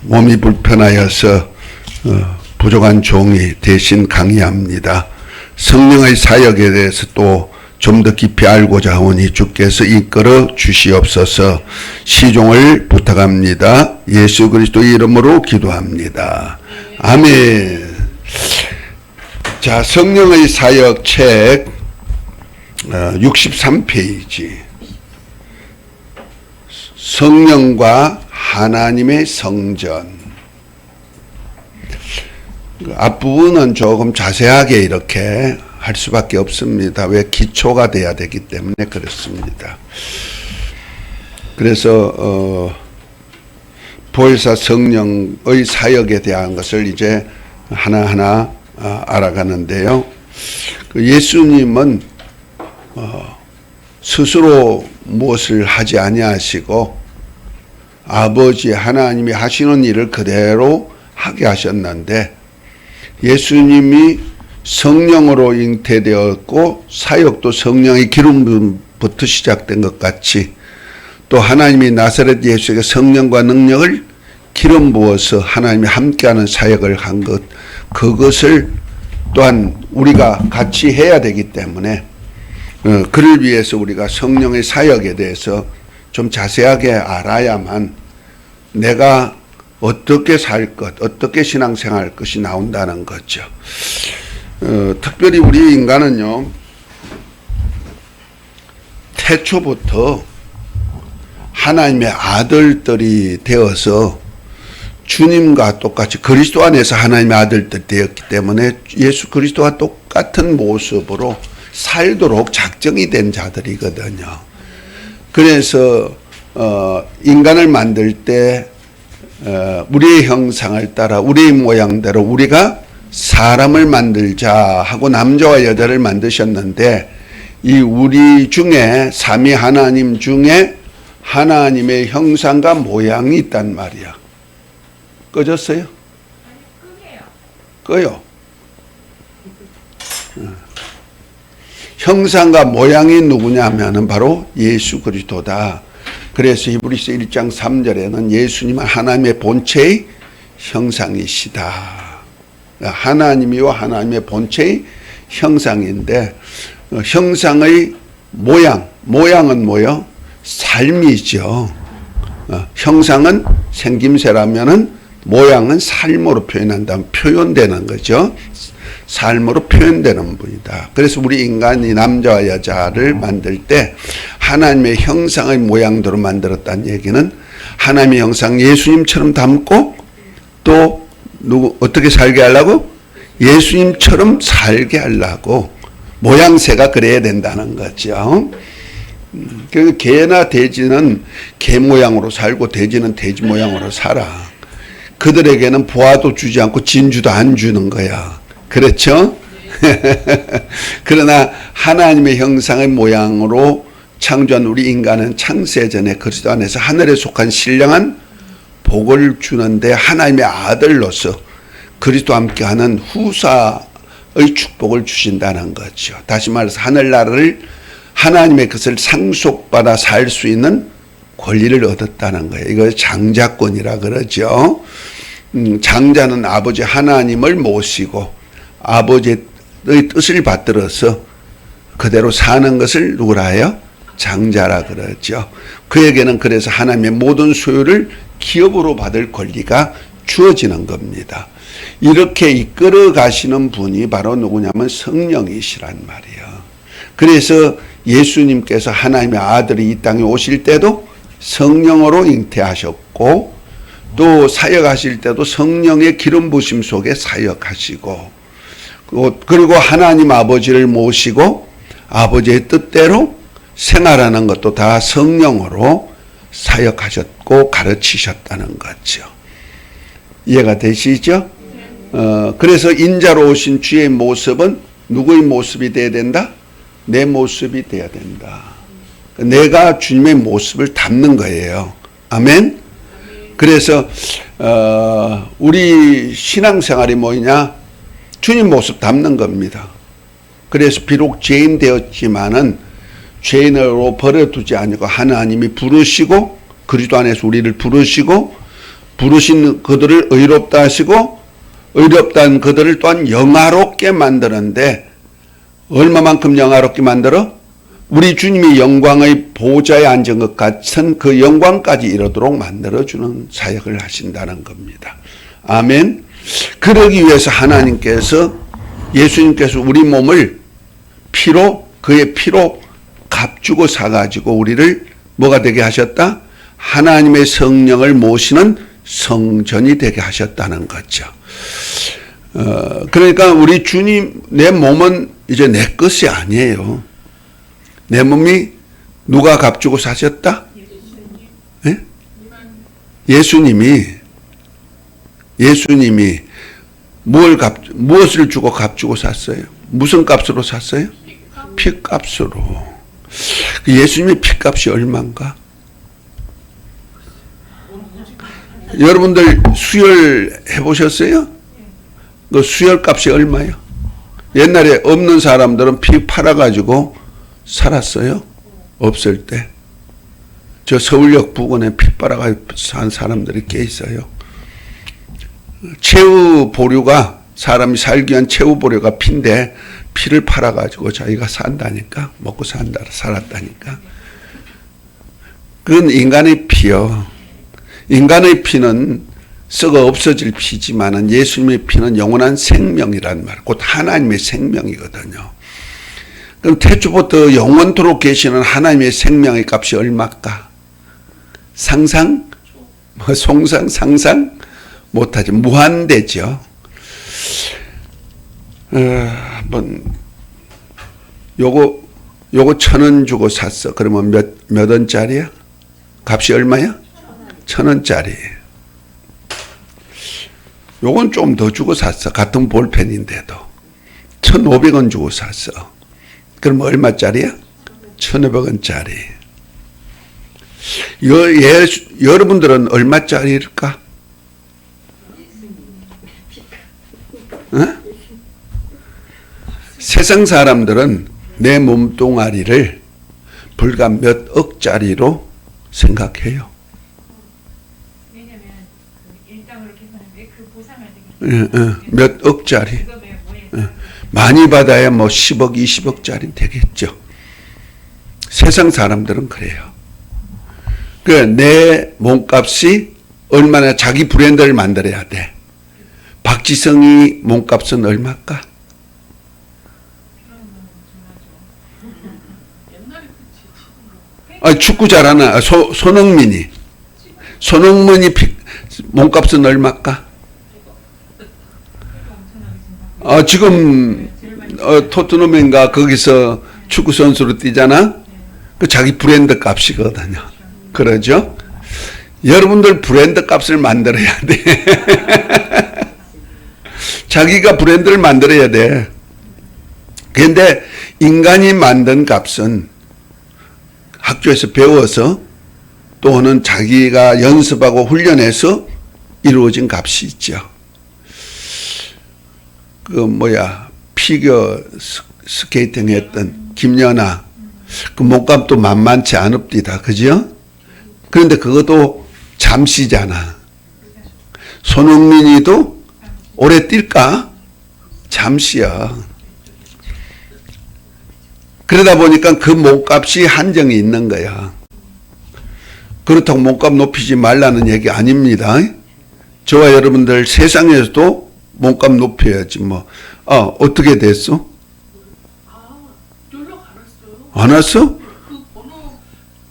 몸이 불편하여서 부족한 종이 대신 강의합니다. 성령의 사역에 대해서 또 좀 더 깊이 알고자 하오니 주께서 이끌어 주시옵소서. 시종을 부탁합니다. 예수 그리스도의 이름으로 기도합니다. 아멘. 자, 성령의 사역 책 63페이지. 성령과 하나님의 성전. 앞부분은 조금 자세하게 이렇게 할 수밖에 없습니다. 왜? 기초가 돼야 되기 때문에 그렇습니다. 그래서 보혜사 성령의 사역에 대한 것을 이제 하나하나 알아가는데요. 예수님은 스스로 무엇을 하지 아니하시고 아버지 하나님이 하시는 일을 그대로 하게 하셨는데, 예수님이 성령으로 잉태되었고 사역도 성령의 기름부터 시작된 것 같이, 또 하나님이 나사렛 예수에게 성령과 능력을 기름 부어서 하나님이 함께하는 사역을 한 것, 그것을 또한 우리가 같이 해야 되기 때문에 그를 위해서 우리가 성령의 사역에 대해서 좀 자세하게 알아야만 내가 어떻게 살 것, 어떻게 신앙생활 할 것이 나온다는 거죠. 특별히 우리 인간은요, 태초부터 하나님의 아들들이 되어서 주님과 똑같이 그리스도 안에서 하나님의 아들들이 되었기 때문에 예수 그리스도와 똑같은 모습으로 살도록 작정이 된 자들이거든요. 그래서 인간을 만들 때 우리의 형상을 따라 우리의 모양대로 우리가 사람을 만들자 하고 남자와 여자를 만드셨는데, 이 우리 중에 삼위 하나님 중에 하나님의 형상과 모양이 있단 말이야. 꺼졌어요? 꺼요. 형상과 모양이 누구냐면은 바로 예수 그리스도다. 그래서 히브리서 1장 3절에는 예수님은 하나님의 본체의 형상이시다. 하나님이와 하나님의 본체의 형상인데, 형상의 모양은 뭐요? 삶이죠. 형상은 생김새라면은 모양은 삶으로 표현한다면 표현되는 거죠. 삶으로 표현되는 분이다. 그래서 우리 인간이 남자와 여자를 만들 때 하나님의 형상의 모양대로 만들었다는 얘기는 하나님의 형상 예수님처럼 담고 또 어떻게 살게 하려고? 예수님처럼 살게 하려고 모양새가 그래야 된다는 거죠. 그 개나 돼지는 개 모양으로 살고 돼지는 돼지 모양으로 살아. 그들에게는 보아도 주지 않고 진주도 안 주는 거야. 그렇죠? 그러나 하나님의 형상의 모양으로 창조한 우리 인간은 창세전에 그리스도 안에서 하늘에 속한 신령한 복을 주는데 하나님의 아들로서 그리스도와 함께하는 후사의 축복을 주신다는 거죠. 다시 말해서 하늘나라를 하나님의 것을 상속받아 살 수 있는 권리를 얻었다는 거예요. 이걸 장자권이라 그러죠. 장자는 아버지 하나님을 모시고 아버지의 뜻을 받들어서 그대로 사는 것을 누구라 해요? 장자라 그러죠. 그에게는 그래서 하나님의 모든 소유를 기업으로 받을 권리가 주어지는 겁니다. 이렇게 이끌어 가시는 분이 바로 누구냐면 성령이시란 말이에요. 그래서 예수님께서 하나님의 아들이 이 땅에 오실 때도 성령으로 잉태하셨고, 또 사역하실 때도 성령의 기름 부심 속에 사역하시고, 그리고 하나님 아버지를 모시고 아버지의 뜻대로 생활하는 것도 다 성령으로 사역하셨고 가르치셨다는 거죠. 이해가 되시죠? 그래서 인자로 오신 주의 모습은 누구의 모습이 돼야 된다? 내 모습이 돼야 된다. 내가 주님의 모습을 담는 거예요. 아멘? 그래서 우리 신앙생활이 뭐냐? 주님 모습 담는 겁니다. 그래서 비록 죄인 되었지만은 죄인으로 버려두지 않고 하나님이 부르시고 그리스도 안에서 우리를 부르시고 부르신 그들을 의롭다 하시고 의롭다는 그들을 또한 영화롭게 만드는데 얼마만큼 영화롭게 만들어? 우리 주님이 영광의 보좌에 앉은 것 같은 그 영광까지 이르도록 만들어주는 사역을 하신다는 겁니다. 아멘. 그러기 위해서 하나님께서 예수님께서 우리 몸을 그의 피로 값주고 사가지고 우리를 뭐가 되게 하셨다? 하나님의 성령을 모시는 성전이 되게 하셨다는 거죠. 그러니까 우리 주님, 내 몸은 이제 내 것이 아니에요. 내 몸이 누가 값주고 사셨다? 예? 예수님이 무엇을 주고 값주고 샀어요? 무슨 값으로 샀어요? 피값으로. 예수님의 피값이 얼마인가? 여러분들 수혈 해보셨어요? 그 수혈값이 얼마예요? 옛날에 없는 사람들은 피 팔아가지고 살았어요. 없을 때. 저 서울역 부근에 피 빨아가지고 산 사람들이 꽤 있어요. 최후 보류가, 사람이 살기 위한 최후 보류가 피인데 피를 팔아가지고 자기가 산다니까. 먹고 살았다니까. 그건 인간의 피요. 인간의 피는 썩어 없어질 피지만은 예수님의 피는 영원한 생명이란 말, 곧 하나님의 생명이거든요. 그럼 태초부터 영원토록 계시는 하나님의 생명의 값이 얼마일까? 상상? 상상? 못하죠. 무한대죠. 한번 요거 1,000원 주고 샀어. 그러면 몇 원짜리야? 값이 얼마야? 1,000원짜리. 요건 좀 더 주고 샀어. 같은 볼펜인데도. 1,500원 주고 샀어. 그럼 얼마짜리야? 1,500원짜리. 여러분들은 얼마짜리일까? 어? 세상 사람들은 내 몸뚱아리를 불과 몇 억짜리로 생각해요. 왜냐면 그 일당으로 계산하는데 그 보상을 되게 몇 억짜리. 많이 받아야 뭐 10억, 20억짜리 되겠죠. 세상 사람들은 그래요. 내 몸값이 얼마나 자기 브랜드를 만들어야 돼. 박지성이 몸값은 얼마일까? 축구 잘하나? 손흥민이 몸값은 얼마일까? 지금 토트넘인가 거기서 축구 선수로 뛰잖아. 그 자기 브랜드 값이거든요. 그러죠? 여러분들 브랜드 값을 만들어야 돼. 자기가 브랜드를 만들어야 돼. 그런데 인간이 만든 값은 학교에서 배워서 또는 자기가 연습하고 훈련해서 이루어진 값이 있죠. 피겨 스케이팅 했던 김연아, 그 몸값도 만만치 않읍디다. 그죠? 그런데 그것도 잠시잖아. 손흥민이도 오래 뛸까? 잠시야. 그러다 보니까 그 몸값이 한정이 있는 거야. 그렇다고 몸값 높이지 말라는 얘기 아닙니다. 저와 여러분들 세상에서도 몸값 높여야지 뭐. 어떻게 됐어? 연락 안 왔어요. 안 왔어? 그 번호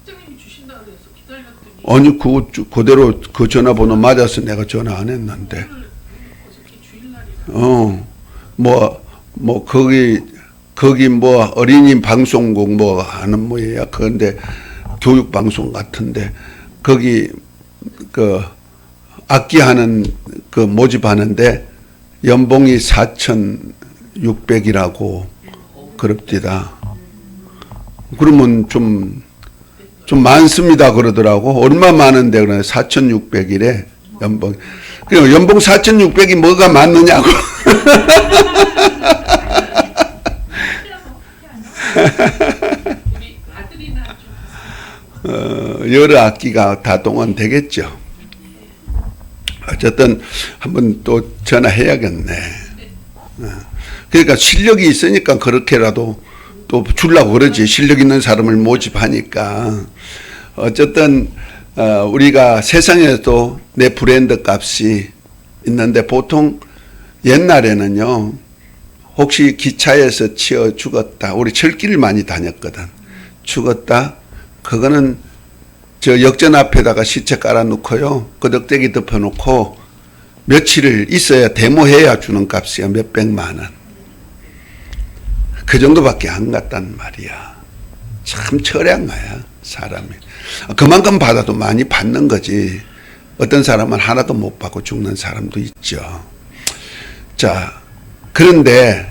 팀장님이 주신다 그래서 기다렸더니 아니 그대로 그 전화번호 맞아서 내가 전화 안 했는데. 오늘 어저께 주일날이라. 거기 어린이 방송국 하는 뭐야. 그런데 교육 방송 같은데 거기 악기 하는 모집하는데 연봉이 4,600이라고 그럽디다. 그러면 좀 많습니다 그러더라고. 얼마 많은데 그래 4,600이래 연봉. 그럼 연봉 4,600이 뭐가 많느냐고. 우리 아들이나 좀 여러 악기가 다 동원되겠죠. 어쨌든 한번 또 전화해야겠네. 그러니까 실력이 있으니까 그렇게라도 또 주려고 그러지. 실력 있는 사람을 모집하니까. 어쨌든 우리가 세상에도 내 브랜드 값이 있는데 보통 옛날에는요. 혹시 기차에서 치여 죽었다. 우리 철길을 많이 다녔거든. 죽었다. 그거는 저 역전 앞에다가 시체 깔아놓고요. 그 넉대기 덮어놓고 며칠을 있어야 데모해야 주는 값이야. 몇백만 원. 그 정도밖에 안 갔단 말이야. 참 철회한 거야. 사람이. 그만큼 받아도 많이 받는 거지. 어떤 사람은 하나도 못 받고 죽는 사람도 있죠. 자, 그런데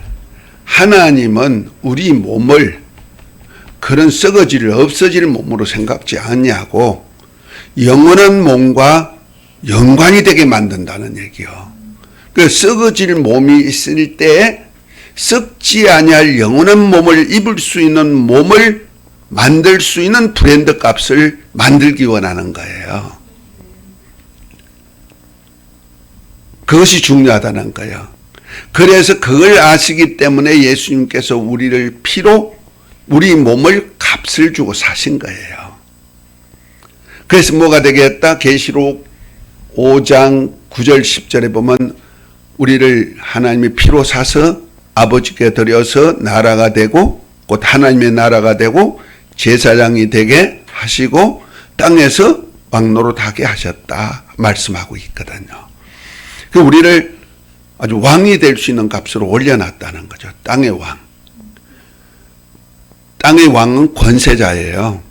하나님은 우리 몸을 그런 썩어질 없어질 몸으로 생각지 않냐고 영원한 몸과 연관이 되게 만든다는 얘기요. 그 썩어질 몸이 있을 때 썩지 아니할 영원한 몸을 입을 수 있는 몸을 만들 수 있는 브랜드 값을 만들기 원하는 거예요. 그것이 중요하다는 거예요. 그래서 그걸 아시기 때문에 예수님께서 우리를 피로 우리 몸을 값을 주고 사신 거예요. 그래서 뭐가 되겠다? 계시록 5장 9절 10절에 보면 우리를 하나님이 피로 사서 아버지께 드려서 나라가 되고 곧 하나님의 나라가 되고 제사장이 되게 하시고 땅에서 왕노릇하게 하셨다 말씀하고 있거든요. 그 우리를 아주 왕이 될 수 있는 값으로 올려놨다는 거죠. 땅의 왕. 땅의 왕은 권세자예요.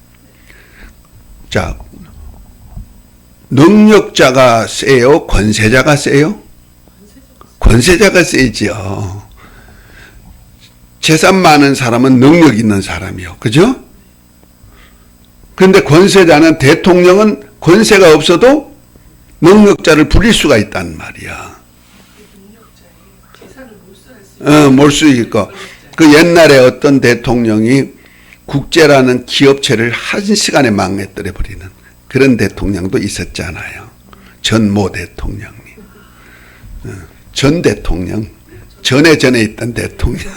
자, 능력자가 세요? 권세자가 세요? 권세자가 세죠. 재산 많은 사람은 능력 있는 사람이요. 그죠? 그런데 권세자는 대통령은 권세가 없어도 능력자를 부릴 수가 있단 말이야. 몰수 있고. 그 옛날에 어떤 대통령이 국제라는 기업체를 한 시간에 망해뜨려 버리는 그런 대통령도 있었잖아요. 전모 대통령이. 전 대통령. 전에 있던 대통령.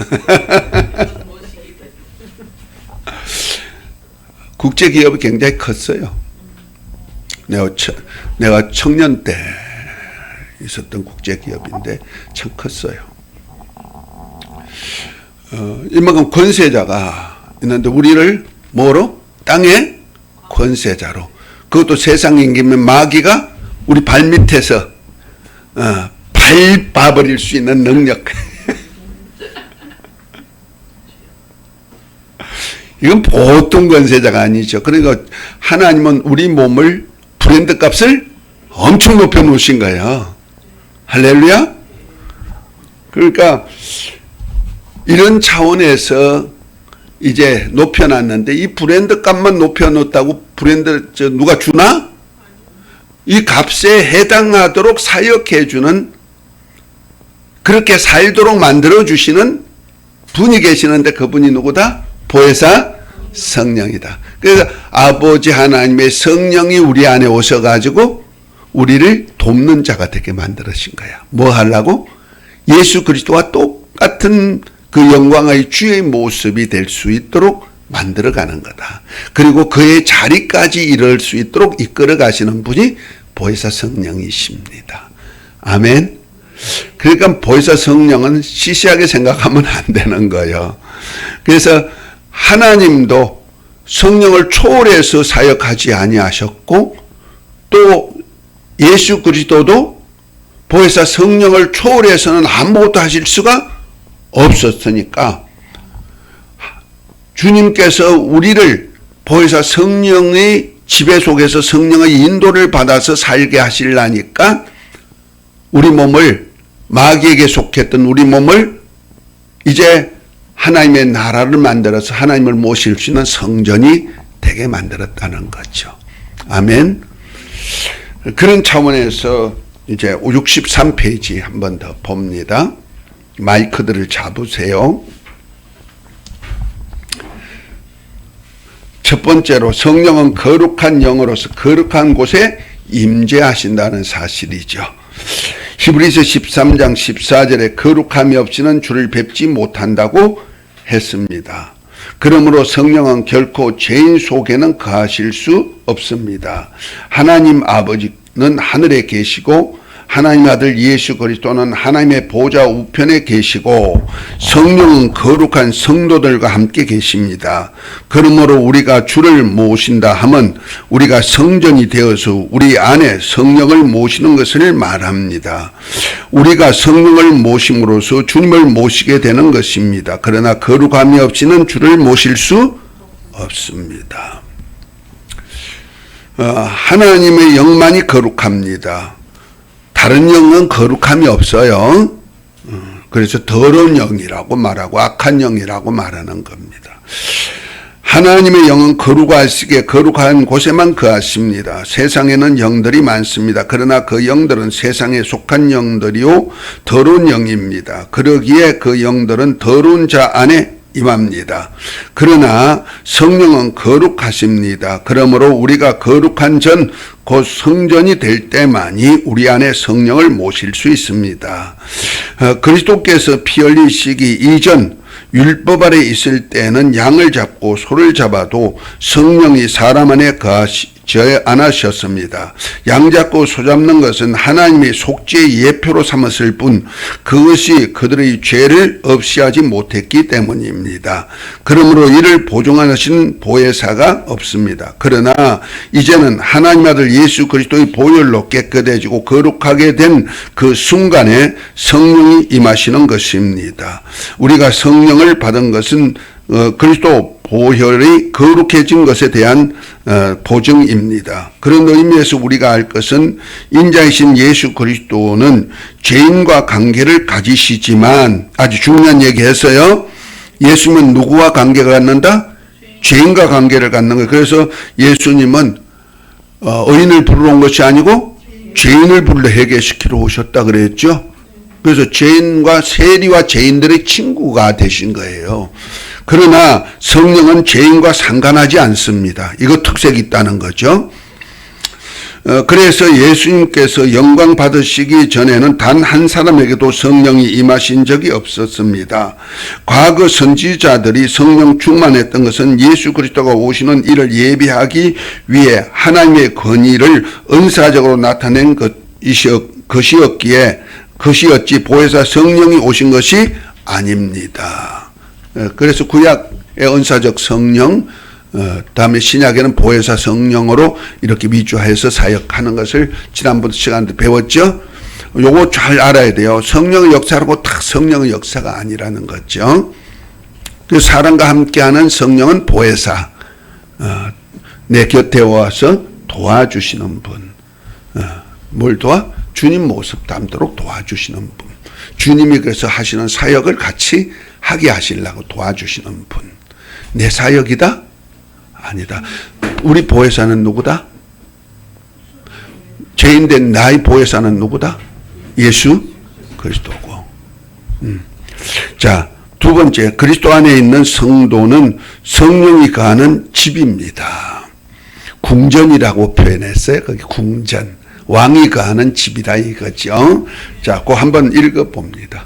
국제기업이 굉장히 컸어요. 내가 청년 때 있었던 국제기업인데 참 컸어요. 이만큼 권세자가 있는데 우리를 뭐로? 땅의 권세자로. 그것도 세상 임기면 마귀가 우리 발 밑에서 밟아버릴 수 있는 능력. 이건 보통 권세자가 아니죠. 그러니까 하나님은 우리 몸을 브랜드 값을 엄청 높여 놓으신 거예요. 할렐루야. 그러니까 이런 차원에서 이제 높여놨는데 이 브랜드 값만 높여놓았다고 브랜드 누가 주나? 이 값에 해당하도록 사역해주는 그렇게 살도록 만들어주시는 분이 계시는데 그분이 누구다? 보혜사 성령이다. 그래서 아버지 하나님의 성령이 우리 안에 오셔가지고 우리를 돕는 자가 되게 만들어진 거야. 뭐 하려고? 예수 그리스도와 똑같은 그 영광의 주의 모습이 될 수 있도록 만들어가는 거다. 그리고 그의 자리까지 이룰 수 있도록 이끌어 가시는 분이 보혜사 성령이십니다. 아멘. 그러니까 보혜사 성령은 시시하게 생각하면 안 되는 거예요. 그래서 하나님도 성령을 초월해서 사역하지 아니하셨고 또 예수 그리스도도 보혜사 성령을 초월해서는 아무것도 하실 수가 없었으니까 주님께서 우리를 보혜사 성령의 지배 속에서 성령의 인도를 받아서 살게 하시려니까 우리 몸을 마귀에게 속했던 우리 몸을 이제 하나님의 나라를 만들어서 하나님을 모실 수 있는 성전이 되게 만들었다는 거죠. 아멘. 그런 차원에서 이제 63페이지 한 번 더 봅니다. 마이크들을 잡으세요. 첫 번째로 성령은 거룩한 영으로서 거룩한 곳에 임재하신다는 사실이죠. 히브리서 13장 14절에 거룩함이 없이는 주를 뵙지 못한다고 했습니다. 그러므로 성령은 결코 죄인 속에는 거하실 수 없습니다. 하나님 아버지는 하늘에 계시고 하나님 아들 예수 그리스도는 하나님의 보좌 우편에 계시고 성령은 거룩한 성도들과 함께 계십니다. 그러므로 우리가 주를 모신다 하면 우리가 성전이 되어서 우리 안에 성령을 모시는 것을 말합니다. 우리가 성령을 모심으로써 주님을 모시게 되는 것입니다. 그러나 거룩함이 없이는 주를 모실 수 없습니다. 하나님의 영만이 거룩합니다. 다른 영은 거룩함이 없어요. 그래서 더러운 영이라고 말하고 악한 영이라고 말하는 겁니다. 하나님의 영은 거룩하시게 거룩한 곳에만 거하십니다. 세상에는 영들이 많습니다. 그러나 그 영들은 세상에 속한 영들이요 더러운 영입니다. 그러기에 그 영들은 더러운 자 안에 임합니다. 그러나 성령은 거룩하십니다. 그러므로 우리가 거룩한 전 곧 성전이 될 때만이 우리 안에 성령을 모실 수 있습니다. 그리스도께서 피 흘리시기 이전 율법 아래 있을 때는 양을 잡고 소를 잡아도 성령이 사람 안에 거하지 않으셨습니다. 양 잡고 소 잡는 것은 하나님의 속죄의 예표로 삼았을 뿐 그것이 그들의 죄를 없이 하지 못했기 때문입니다. 그러므로 이를 보증하신 보혜사가 없습니다. 그러나 이제는 하나님 아들 예수 그리스도의 보혈로 깨끗해지고 거룩하게 된 그 순간에 성령이 임하시는 것입니다. 우리가 성령을 받은 것은 그리스도 보혈이 거룩해진 것에 대한 보증입니다. 그런 의미에서 우리가 알 것은 인자이신 예수 그리스도는 죄인과 관계를 가지시지만 아주 중요한 얘기했어요. 예수님은 누구와 관계가 갖는다? 죄인과 관계를 갖는 거예요. 그래서 예수님은 의인을 부르러 온 것이 아니고 죄인을 불러 해결시키러 오셨다 그랬죠. 그래서 죄인과 세리와 죄인들의 친구가 되신 거예요. 그러나 성령은 죄인과 상관하지 않습니다. 이거 특색이 있다는 거죠. 그래서 예수님께서 영광 받으시기 전에는 단 한 사람에게도 성령이 임하신 적이 없었습니다. 과거 선지자들이 성령 충만했던 것은 예수 그리스도가 오시는 일을 예비하기 위해 하나님의 권위를 은사적으로 나타낸 것이었지 보혜사 성령이 오신 것이 아닙니다. 그래서 구약의 은사적 성령, 다음에 신약에는 보혜사 성령으로 이렇게 위주해서 사역하는 것을 지난번 시간에 배웠죠. 요거 잘 알아야 돼요. 성령의 역사라고 딱 성령의 역사가 아니라는 거죠. 그 사람과 함께하는 성령은 보혜사, 내 곁에 와서 도와주시는 분. 뭘 도와? 주님 모습 닮도록 도와주시는 분. 주님이 그래서 하시는 사역을 같이 하게 하시려고 도와주시는 분. 내 사역이다? 아니다. 우리 보혜사는 누구다? 죄인된 나의 보혜사는 누구다? 예수 그리스도고. 자, 두 번째, 그리스도 안에 있는 성도는 성령이 거하는 집입니다. 궁전이라고 표현했어요. 거기 궁전. 왕이 거하는 집이다 이거죠. 자, 그거 한번 읽어봅니다.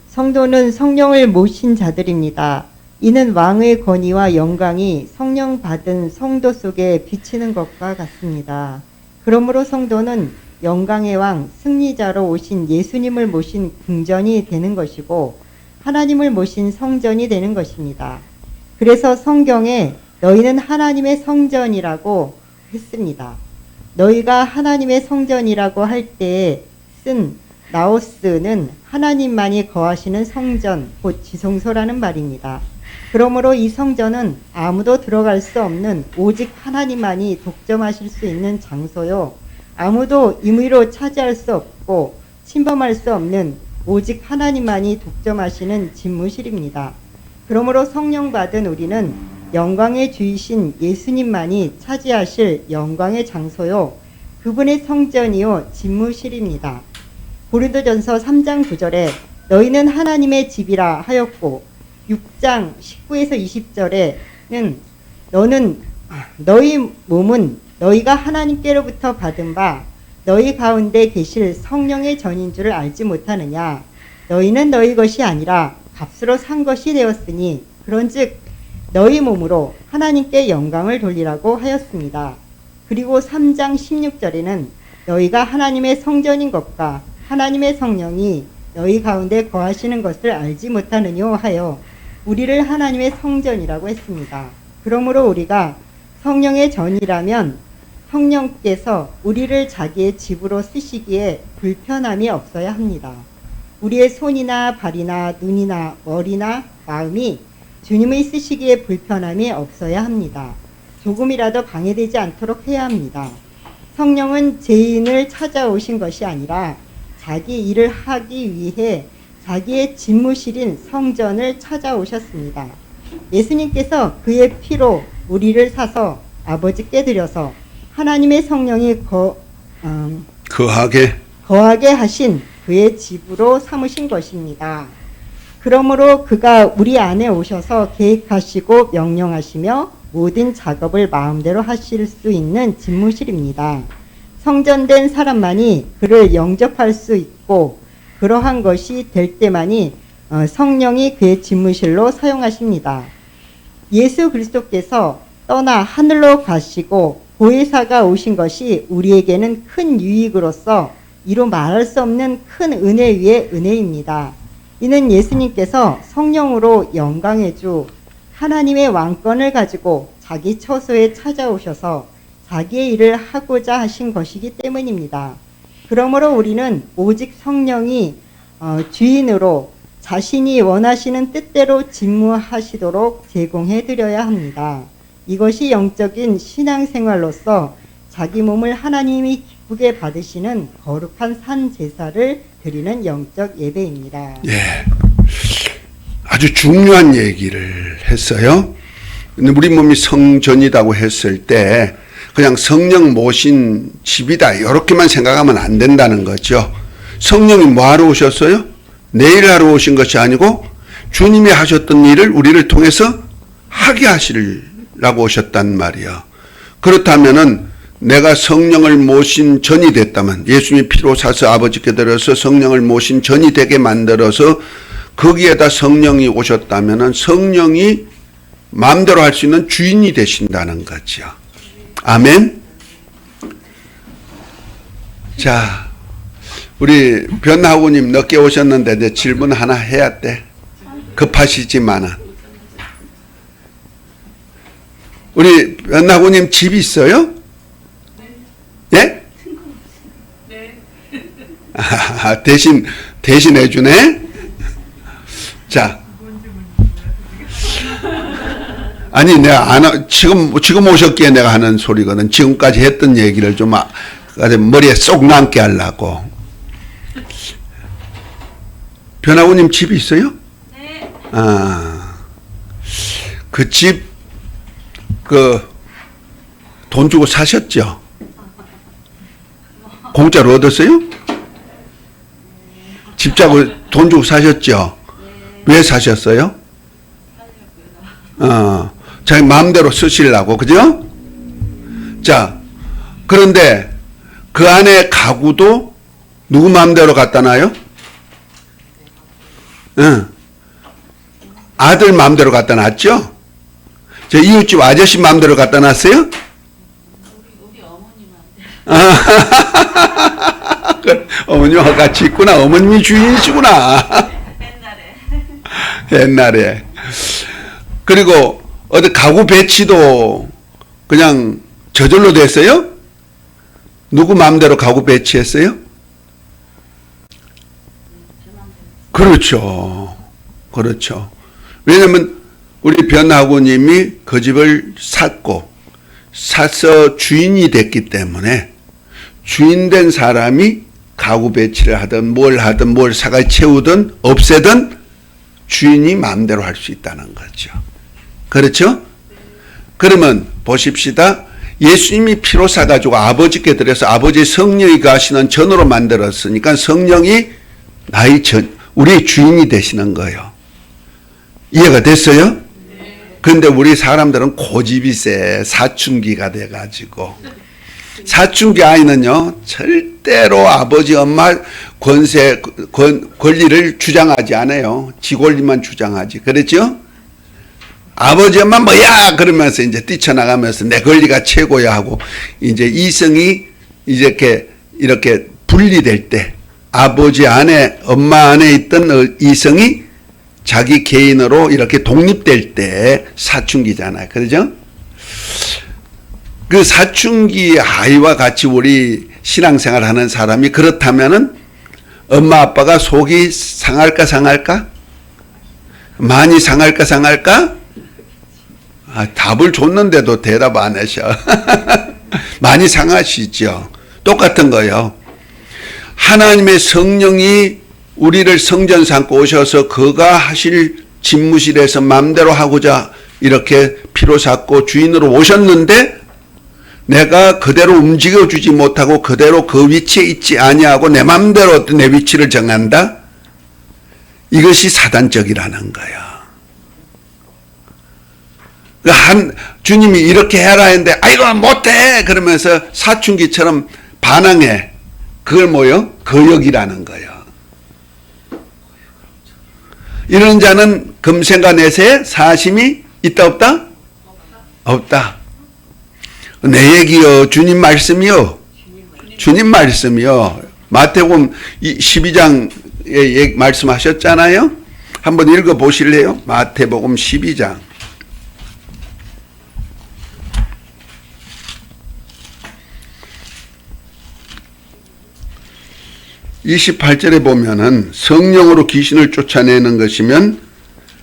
성도는 성령을 모신 자들입니다. 이는 왕의 권위와 영광이 성령 받은 성도 속에 비치는 것과 같습니다. 그러므로 성도는 영광의 왕, 승리자로 오신 예수님을 모신 궁전이 되는 것이고 하나님을 모신 성전이 되는 것입니다. 그래서 성경에 너희는 하나님의 성전이라고 했습니다. 너희가 하나님의 성전이라고 할 때 쓴 나오스는 하나님만이 거하시는 성전, 곧 지성소라는 말입니다. 그러므로 이 성전은 아무도 들어갈 수 없는 오직 하나님만이 독점하실 수 있는 장소요. 아무도 임의로 차지할 수 없고 침범할 수 없는 오직 하나님만이 독점하시는 집무실입니다. 그러므로 성령 받은 우리는 영광의 주이신 예수님만이 차지하실 영광의 장소요. 그분의 성전이요 집무실입니다. 고린도전서 3장 9절에 너희는 하나님의 집이라 하였고 6장 19에서 20절에는 너희 몸은 너희가 하나님께로부터 받은 바 너희 가운데 계실 성령의 전인 줄을 알지 못하느냐. 너희는 너희 것이 아니라 값으로 산 것이 되었으니 그런즉 너희 몸으로 하나님께 영광을 돌리라고 하였습니다. 그리고 3장 16절에는 너희가 하나님의 성전인 것과 하나님의 성령이 너희 가운데 거하시는 것을 알지 못하느뇨 하여 우리를 하나님의 성전이라고 했습니다. 그러므로 우리가 성령의 전이라면 성령께서 우리를 자기의 집으로 쓰시기에 불편함이 없어야 합니다. 우리의 손이나 발이나 눈이나 머리나 마음이 주님의 쓰시기에 불편함이 없어야 합니다. 조금이라도 방해되지 않도록 해야 합니다. 성령은 죄인을 찾아오신 것이 아니라 자기 일을 하기 위해 자기의 집무실인 성전을 찾아오셨습니다. 예수님께서 그의 피로 우리를 사서 아버지께 드려서 하나님의 성령이 거하게 하신 그의 집으로 삼으신 것입니다. 그러므로 그가 우리 안에 오셔서 계획하시고 명령하시며 모든 작업을 마음대로 하실 수 있는 집무실입니다. 성전된 사람만이 그를 영접할 수 있고 그러한 것이 될 때만이 성령이 그의 집무실로 사용하십니다. 예수 그리스도께서 떠나 하늘로 가시고 보혜사가 오신 것이 우리에게는 큰 유익으로서 이루 말할 수 없는 큰 은혜 위에 은혜입니다. 이는 예수님께서 성령으로 영광의 주 하나님의 왕권을 가지고 자기 처소에 찾아오셔서 자기의 일을 하고자 하신 것이기 때문입니다. 그러므로 우리는 오직 성령이 주인으로 자신이 원하시는 뜻대로 직무하시도록 제공해 드려야 합니다. 이것이 영적인 신앙생활로서 자기 몸을 하나님이 기쁘게 받으시는 거룩한 산 제사를 드리는 영적 예배입니다. 예, 아주 중요한 얘기를 했어요. 근데 우리 몸이 성전이라고 했을 때 그냥 성령 모신 집이다 이렇게만 생각하면 안 된다는 거죠. 성령이 뭐하러 오셨어요? 내 일을 하러 오신 것이 아니고 주님이 하셨던 일을 우리를 통해서 하게 하시려고 오셨단 말이에요. 그렇다면은 내가 성령을 모신 전이 됐다면, 예수님이 피로 사서 아버지께 드려서 성령을 모신 전이 되게 만들어서 거기에다 성령이 오셨다면은 성령이 마음대로 할 수 있는 주인이 되신다는 거죠. 아멘. 자, 우리 변하구님 늦게 오셨는데 이제 질문 하나 해야 돼. 급하시지만은. 우리 변하구님 집 있어요? 예? 네. 아, 대신 해주네? 자. 아니, 내가 지금 오셨기에 내가 하는 소리거든. 지금까지 했던 얘기를 좀 머리에 쏙 남게 하려고. 변하구님 집 있어요? 네. 아, 그 집, 돈 주고 사셨죠? 공짜로 얻었어요? 집 자고 돈 주고 사셨죠? 왜 사셨어요? 자기 마음대로 쓰시려고, 그죠? 자, 그런데 그 안에 가구도 누구 마음대로 갖다 놔요? 아들 마음대로 갖다 놨죠? 저 이웃집 아저씨 마음대로 갖다 놨어요? 우리 어머님한테. 어머니와 같이 있구나. 어머님이 주인이시구나. 옛날에. 그리고 어디 가구 배치도 그냥 저절로 됐어요? 누구 마음대로 가구 배치했어요? 그렇죠. 그렇죠. 왜냐면 우리 변하구님이 그 집을 사서 주인이 됐기 때문에 주인된 사람이 가구 배치를 하든 뭘 사가 채우든 없애든 주인이 마음대로 할 수 있다는 거죠. 그렇죠? 그러면 보십시다. 예수님이 피로 사가지고 아버지께 드려서 아버지의 성령이 가시는 전으로 만들었으니까 성령이 우리의 주인이 되시는 거예요. 이해가 됐어요? 근데 우리 사람들은 고집이 세. 사춘기가 돼가지고. 사춘기 아이는요, 절대로 아버지, 엄마 권리를 주장하지 않아요. 지 권리만 주장하지. 그랬죠? 아버지, 엄마 뭐야! 그러면서 이제 뛰쳐나가면서 내 권리가 최고야 하고, 이제 이성이 이렇게 분리될 때, 아버지 안에, 엄마 안에 있던 이성이 자기 개인으로 이렇게 독립될 때 사춘기잖아요. 그러죠? 그 사춘기 아이와 같이 우리 신앙생활 하는 사람이 그렇다면은 엄마 아빠가 속이 상할까? 많이 상할까? 답을 줬는데도 대답 안 하셔. 많이 상하시죠. 똑같은 거예요. 하나님의 성령이 우리를 성전 삼고 오셔서 그가 하실 집무실에서 마음대로 하고자 이렇게 피로 샀고 주인으로 오셨는데 내가 그대로 움직여주지 못하고 그대로 그 위치에 있지 아니하고 내 마음대로 내 위치를 정한다? 이것이 사단적이라는 거야. 주님이 이렇게 해라 했는데 아이고 못해 그러면서 사춘기처럼 반항해. 그걸 뭐요? 거역이라는 거예요. 이런 자는 금생과 내세에 사심이 있다 없다? 없다. 내 얘기요. 주님 말씀이요. 주님 말씀이요. 마태복음 12장에 말씀하셨잖아요. 한번 읽어보실래요? 마태복음 12장. 28절에 보면은 성령으로 귀신을 쫓아내는 것이면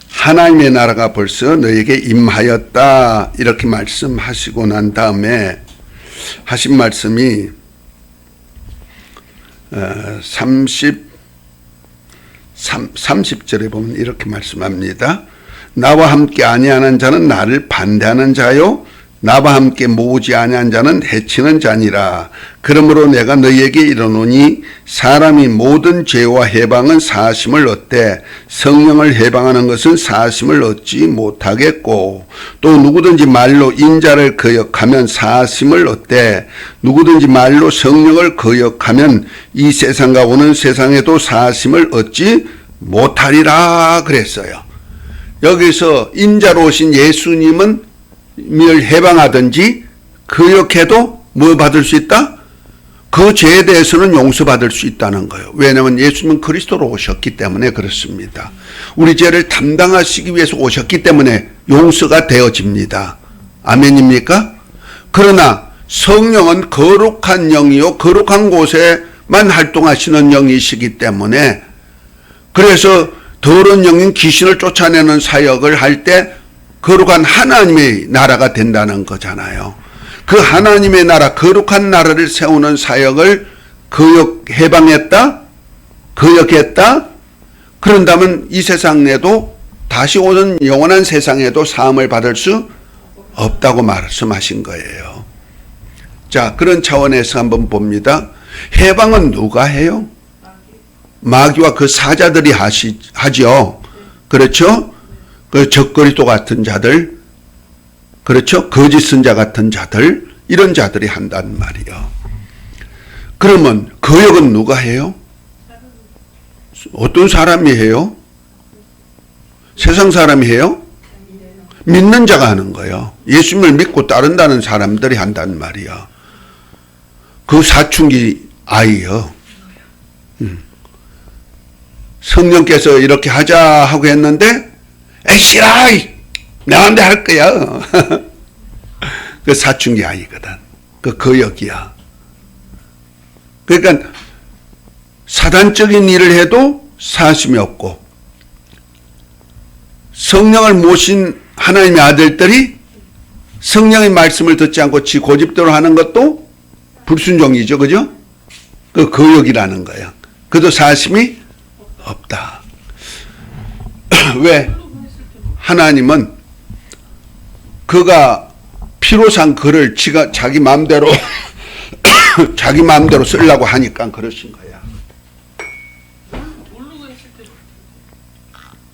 하나님의 나라가 벌써 너에게 임하였다 이렇게 말씀하시고 난 다음에 하신 말씀이 30절에 보면 이렇게 말씀합니다. 나와 함께 아니하는 자는 나를 반대하는 자요 나와 함께 모으지 아니한 자는 해치는 자니라. 그러므로 내가 너희에게 이르노니 사람이 모든 죄와 해방은 사심을 얻되 성령을 해방하는 것은 사심을 얻지 못하겠고 또 누구든지 말로 인자를 거역하면 사심을 얻되 누구든지 말로 성령을 거역하면 이 세상과 오는 세상에도 사심을 얻지 못하리라 그랬어요. 여기서 인자로 오신 예수님은 을 해방하든지 거역해도 뭐 받을 수 있다? 그 죄에 대해서는 용서받을 수 있다는 거예요. 왜냐하면 예수님은 그리스도로 오셨기 때문에 그렇습니다. 우리 죄를 담당하시기 위해서 오셨기 때문에 용서가 되어집니다. 아멘입니까? 그러나 성령은 거룩한 영이요 거룩한 곳에만 활동하시는 영이시기 때문에 그래서 더러운 영인 귀신을 쫓아내는 사역을 할 때 거룩한 하나님의 나라가 된다는 거잖아요. 그 하나님의 나라, 거룩한 나라를 세우는 사역을 해방했다? 거역했다? 그런다면 이 세상 내도 다시 오는 영원한 세상에도 사함을 받을 수 없다고 말씀하신 거예요. 자, 그런 차원에서 한번 봅니다. 해방은 누가 해요? 마귀와 그 사자들이 하죠. 그렇죠? 그 적그리스도 같은 자들, 그렇죠? 거짓 선자 같은 자들, 이런 자들이 한단 말이에요. 그러면 거역은 누가 해요? 어떤 사람이 해요? 세상 사람이 해요? 믿는 자가 하는 거예요. 예수님을 믿고 따른다는 사람들이 한단 말이야. 그 사춘기 아이요. 성령께서 이렇게 하자 하고 했는데 에이 싫어 내 마음대로 할 거야. 그 사춘기 아이거든. 그 거역이야. 그러니까 사단적인 일을 해도 사심이 없고 성령을 모신 하나님의 아들들이 성령의 말씀을 듣지 않고 지 고집대로 하는 것도 불순종이죠. 그죠? 그 거역이라는 거야. 그도 사심이 없다. 왜? 하나님은 그가 피로 산 글을 자기 마음대로 자기 마음대로 쓰려고 하니까 그러신 거야. 모르고 했을 때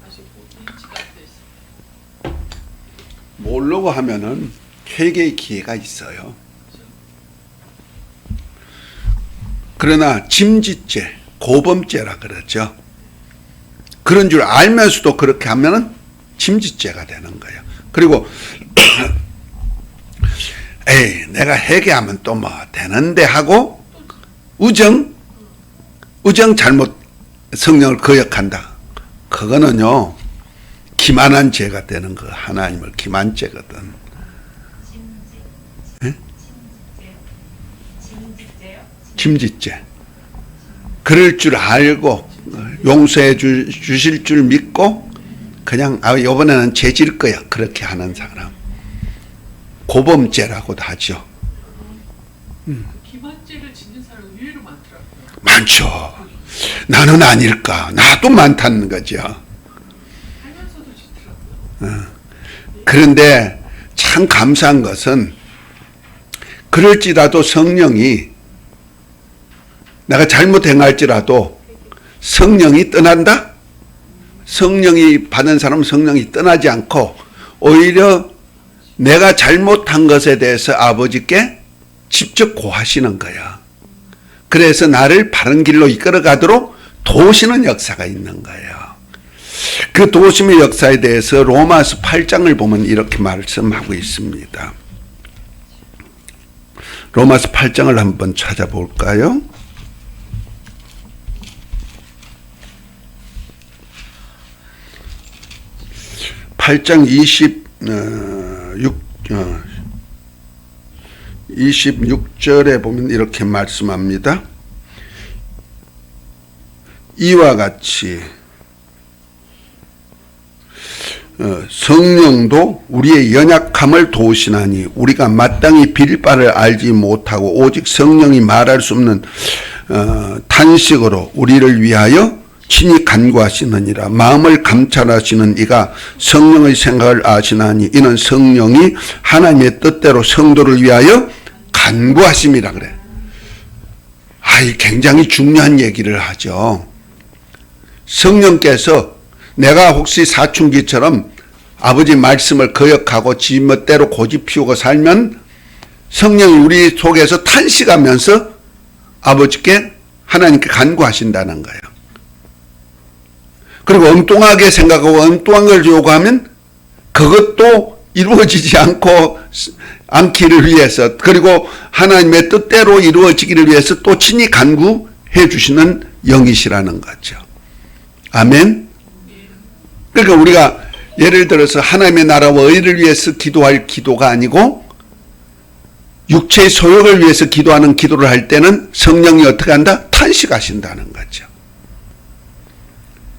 다시 인지가 돼 있어. 모르고 하면은 회개의 기회가 있어요. 그러나 짐짓죄, 고범죄라 그러죠. 그런 줄 알면서도 그렇게 하면은 짐짓죄가 되는 거예요. 그리고 에이, 내가 회개하면 또 뭐 되는데 하고 우정 잘못 성령을 거역한다. 그거는요, 기만한 죄가 되는 거. 하나님을 기만죄거든. 짐짓죄. 그럴 줄 알고 용서해 주실 줄 믿고 그냥 이번에는 죄질 거야. 그렇게 하는 사람. 고범죄라고도 하죠. 기만죄를 짓는 사람 의외로 많더라고요. 많죠. 나는 아닐까. 나도 많다는 거죠. 살면서도 짓더라고요. 그런데 참 감사한 것은 그럴지라도 성령이 내가 잘못 행할지라도 성령이 떠난다? 성령이 받은 사람은 성령이 떠나지 않고 오히려 내가 잘못한 것에 대해서 아버지께 직접 고하시는 거야. 그래서 나를 바른 길로 이끌어가도록 도우시는 역사가 있는 거예요. 그 도우심의 역사에 대해서 로마서 8장을 보면 이렇게 말씀하고 있습니다. 로마서 8장을 한번 찾아볼까요? 8장 26절에 보면 이렇게 말씀합니다. 이와 같이 성령도 우리의 연약함을 도우시나니 우리가 마땅히 빌 바를 알지 못하고 오직 성령이 말할 수 없는 탄식으로 우리를 위하여 친히 간구하시느니라. 마음을 감찰하시는 이가 성령의 생각을 아시나니 이는 성령이 하나님의 뜻대로 성도를 위하여 간구하심이라 그래. 이 굉장히 중요한 얘기를 하죠. 성령께서 내가 혹시 사춘기처럼 아버지 말씀을 거역하고 지 멋대로 고집 피우고 살면 성령이 우리 속에서 탄식하면서 아버지께 하나님께 간구하신다는 거예요. 그리고 엉뚱하게 생각하고 엉뚱한 걸 요구하면 그것도 이루어지지 않기를 위해서, 그리고 하나님의 뜻대로 이루어지기를 위해서 또 친히 간구해 주시는 영이시라는 거죠. 아멘. 그러니까 우리가 예를 들어서 하나님의 나라와 의를 위해서 기도할 기도가 아니고 육체의 소욕을 위해서 기도하는 기도를 할 때는 성령이 어떻게 한다? 탄식하신다는 거죠.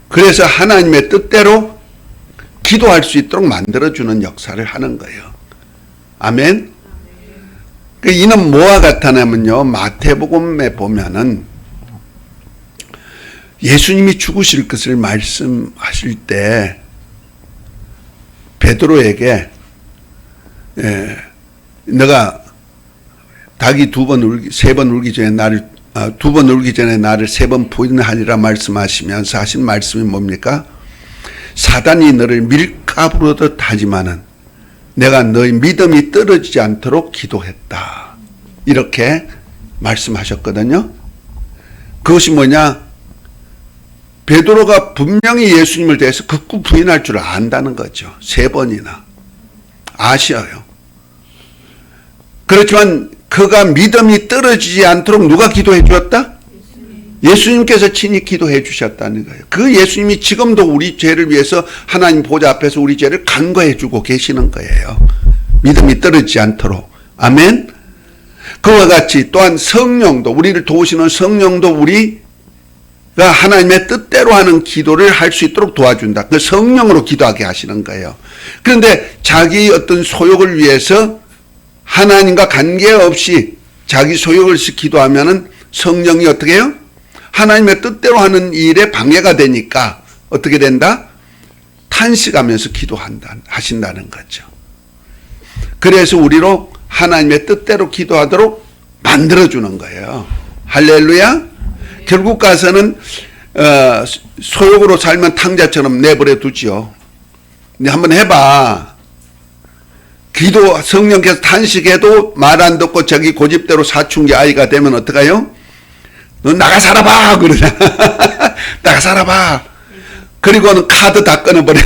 그래서 하나님의 뜻대로 기도할 수 있도록 만들어주는 역사를 하는 거예요. 아멘. 이는 뭐와 같다냐면요, 마태복음에 보면은 예수님이 죽으실 것을 말씀하실 때 베드로에게 너가 닭이 세 번 울기 전에 나를 두 번 울기 전에 나를 세 번 부인하리라 말씀하시면서 하신 말씀이 뭡니까? 사단이 너를 밀가부르듯 하지만은 내가 너의 믿음이 떨어지지 않도록 기도했다. 이렇게 말씀하셨거든요. 그것이 뭐냐? 베드로가 분명히 예수님을 대해서 극구 부인할 줄 안다는 거죠. 3번이나. 아셔요. 그렇지만 그가 믿음이 떨어지지 않도록 누가 기도해 주었다? 예수님께서 친히 기도해 주셨다는 거예요. 그 예수님이 지금도 우리 죄를 위해서 하나님 보좌 앞에서 우리 죄를 간과해 주고 계시는 거예요. 믿음이 떨어지지 않도록. 아멘. 그와 같이 또한 성령도, 우리를 도우시는 성령도 우리가 하나님의 뜻대로 하는 기도를 할 수 있도록 도와준다. 그 성령으로 기도하게 하시는 거예요. 그런데 자기 어떤 소욕을 위해서 하나님과 관계없이 자기 소욕을 기도하면은 성령이 어떻게 해요? 하나님의 뜻대로 하는 일에 방해가 되니까 어떻게 된다? 탄식하면서 하신다는 거죠. 그래서 우리로 하나님의 뜻대로 기도하도록 만들어주는 거예요. 할렐루야. 결국 가서는 소욕으로 살면 탕자처럼 내버려 두지요. 근데 한번 해봐. 기도 성령께서 탄식해도 말 안 듣고 자기 고집대로 사춘기 아이가 되면 어떡해요? 너 나가 살아봐 그러잖아. 나가 살아봐. 그리고는 카드 다 끊어버려.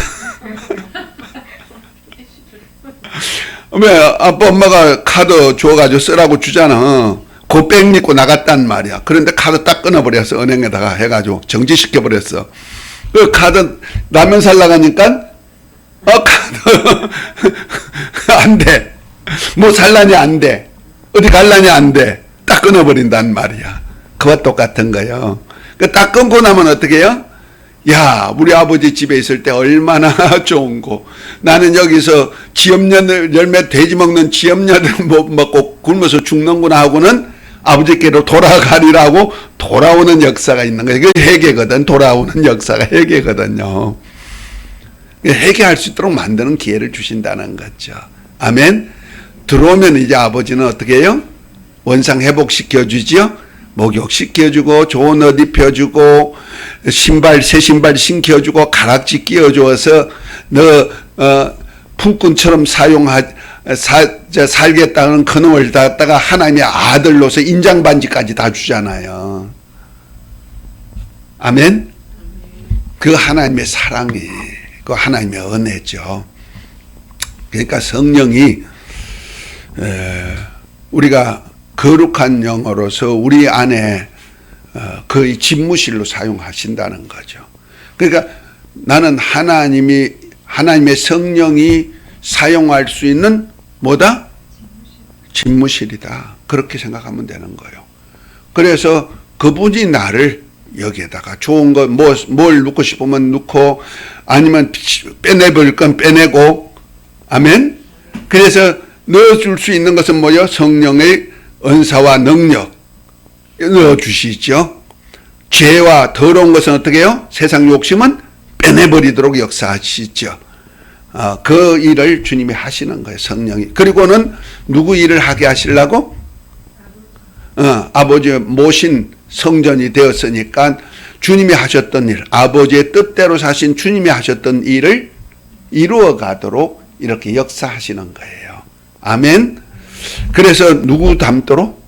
왜 아빠 엄마가 카드 줘가지고 쓰라고 주잖아. 그 백 믿고 나갔단 말이야. 그런데 카드 딱 끊어버렸어. 은행에다가 해가지고 정지시켜버렸어. 그 카드 라면 살라 가니까 카드 안 돼. 뭐 살라니 안 돼. 어디 갈라니 안 돼. 딱 끊어버린단 말이야. 그와 똑같은 거예요. 딱 끊고 나면 어떻게 해요? 야, 우리 아버지 집에 있을 때 얼마나 좋은 거. 나는 여기서 지엽년 열매 돼지 먹는 지엽년을 못 먹고 굶어서 죽는구나 하고는 아버지께로 돌아가리라고 돌아오는 역사가 있는 거예요. 그게 회개거든. 돌아오는 역사가 회개거든요. 회개할 수 있도록 만드는 기회를 주신다는 거죠. 아멘. 들어오면 이제 아버지는 어떻게 해요? 원상 회복시켜주지요. 목욕시켜주고 좋은 옷 입혀주고 신발 새 신발 신겨주고 가락지 끼워줘서 너 품꾼처럼 살겠다는 그놈을 갖다가 하나님의 아들로서 인장반지까지 다 주잖아요. 아멘. 그 하나님의 사랑이 그 하나님의 은혜죠. 그러니까 성령이 우리가 거룩한 영어로서 우리 안에 거의 집무실로 사용하신다는 거죠. 그러니까 나는 하나님의 성령이 사용할 수 있는 뭐다? 집무실이다. 그렇게 생각하면 되는 거예요. 그래서 그분이 나를 여기에다가 좋은 거 뭘 넣고 싶으면 넣고 아니면 빼내버릴 건 빼내고 아멘. 그래서 넣어줄 수 있는 것은 뭐요? 성령의 은사와 능력 넣어주시죠. 죄와 더러운 것은 어떻게 해요? 세상 욕심은 빼내버리도록 역사하시죠. 그 일을 주님이 하시는 거예요. 성령이. 그리고는 누구 일을 하게 하시려고? 아버지의 모신 성전이 되었으니까 주님이 하셨던 일, 아버지의 뜻대로 사신 주님이 하셨던 일을 이루어 가도록 이렇게 역사하시는 거예요. 아멘. 그래서 누구 닮도록?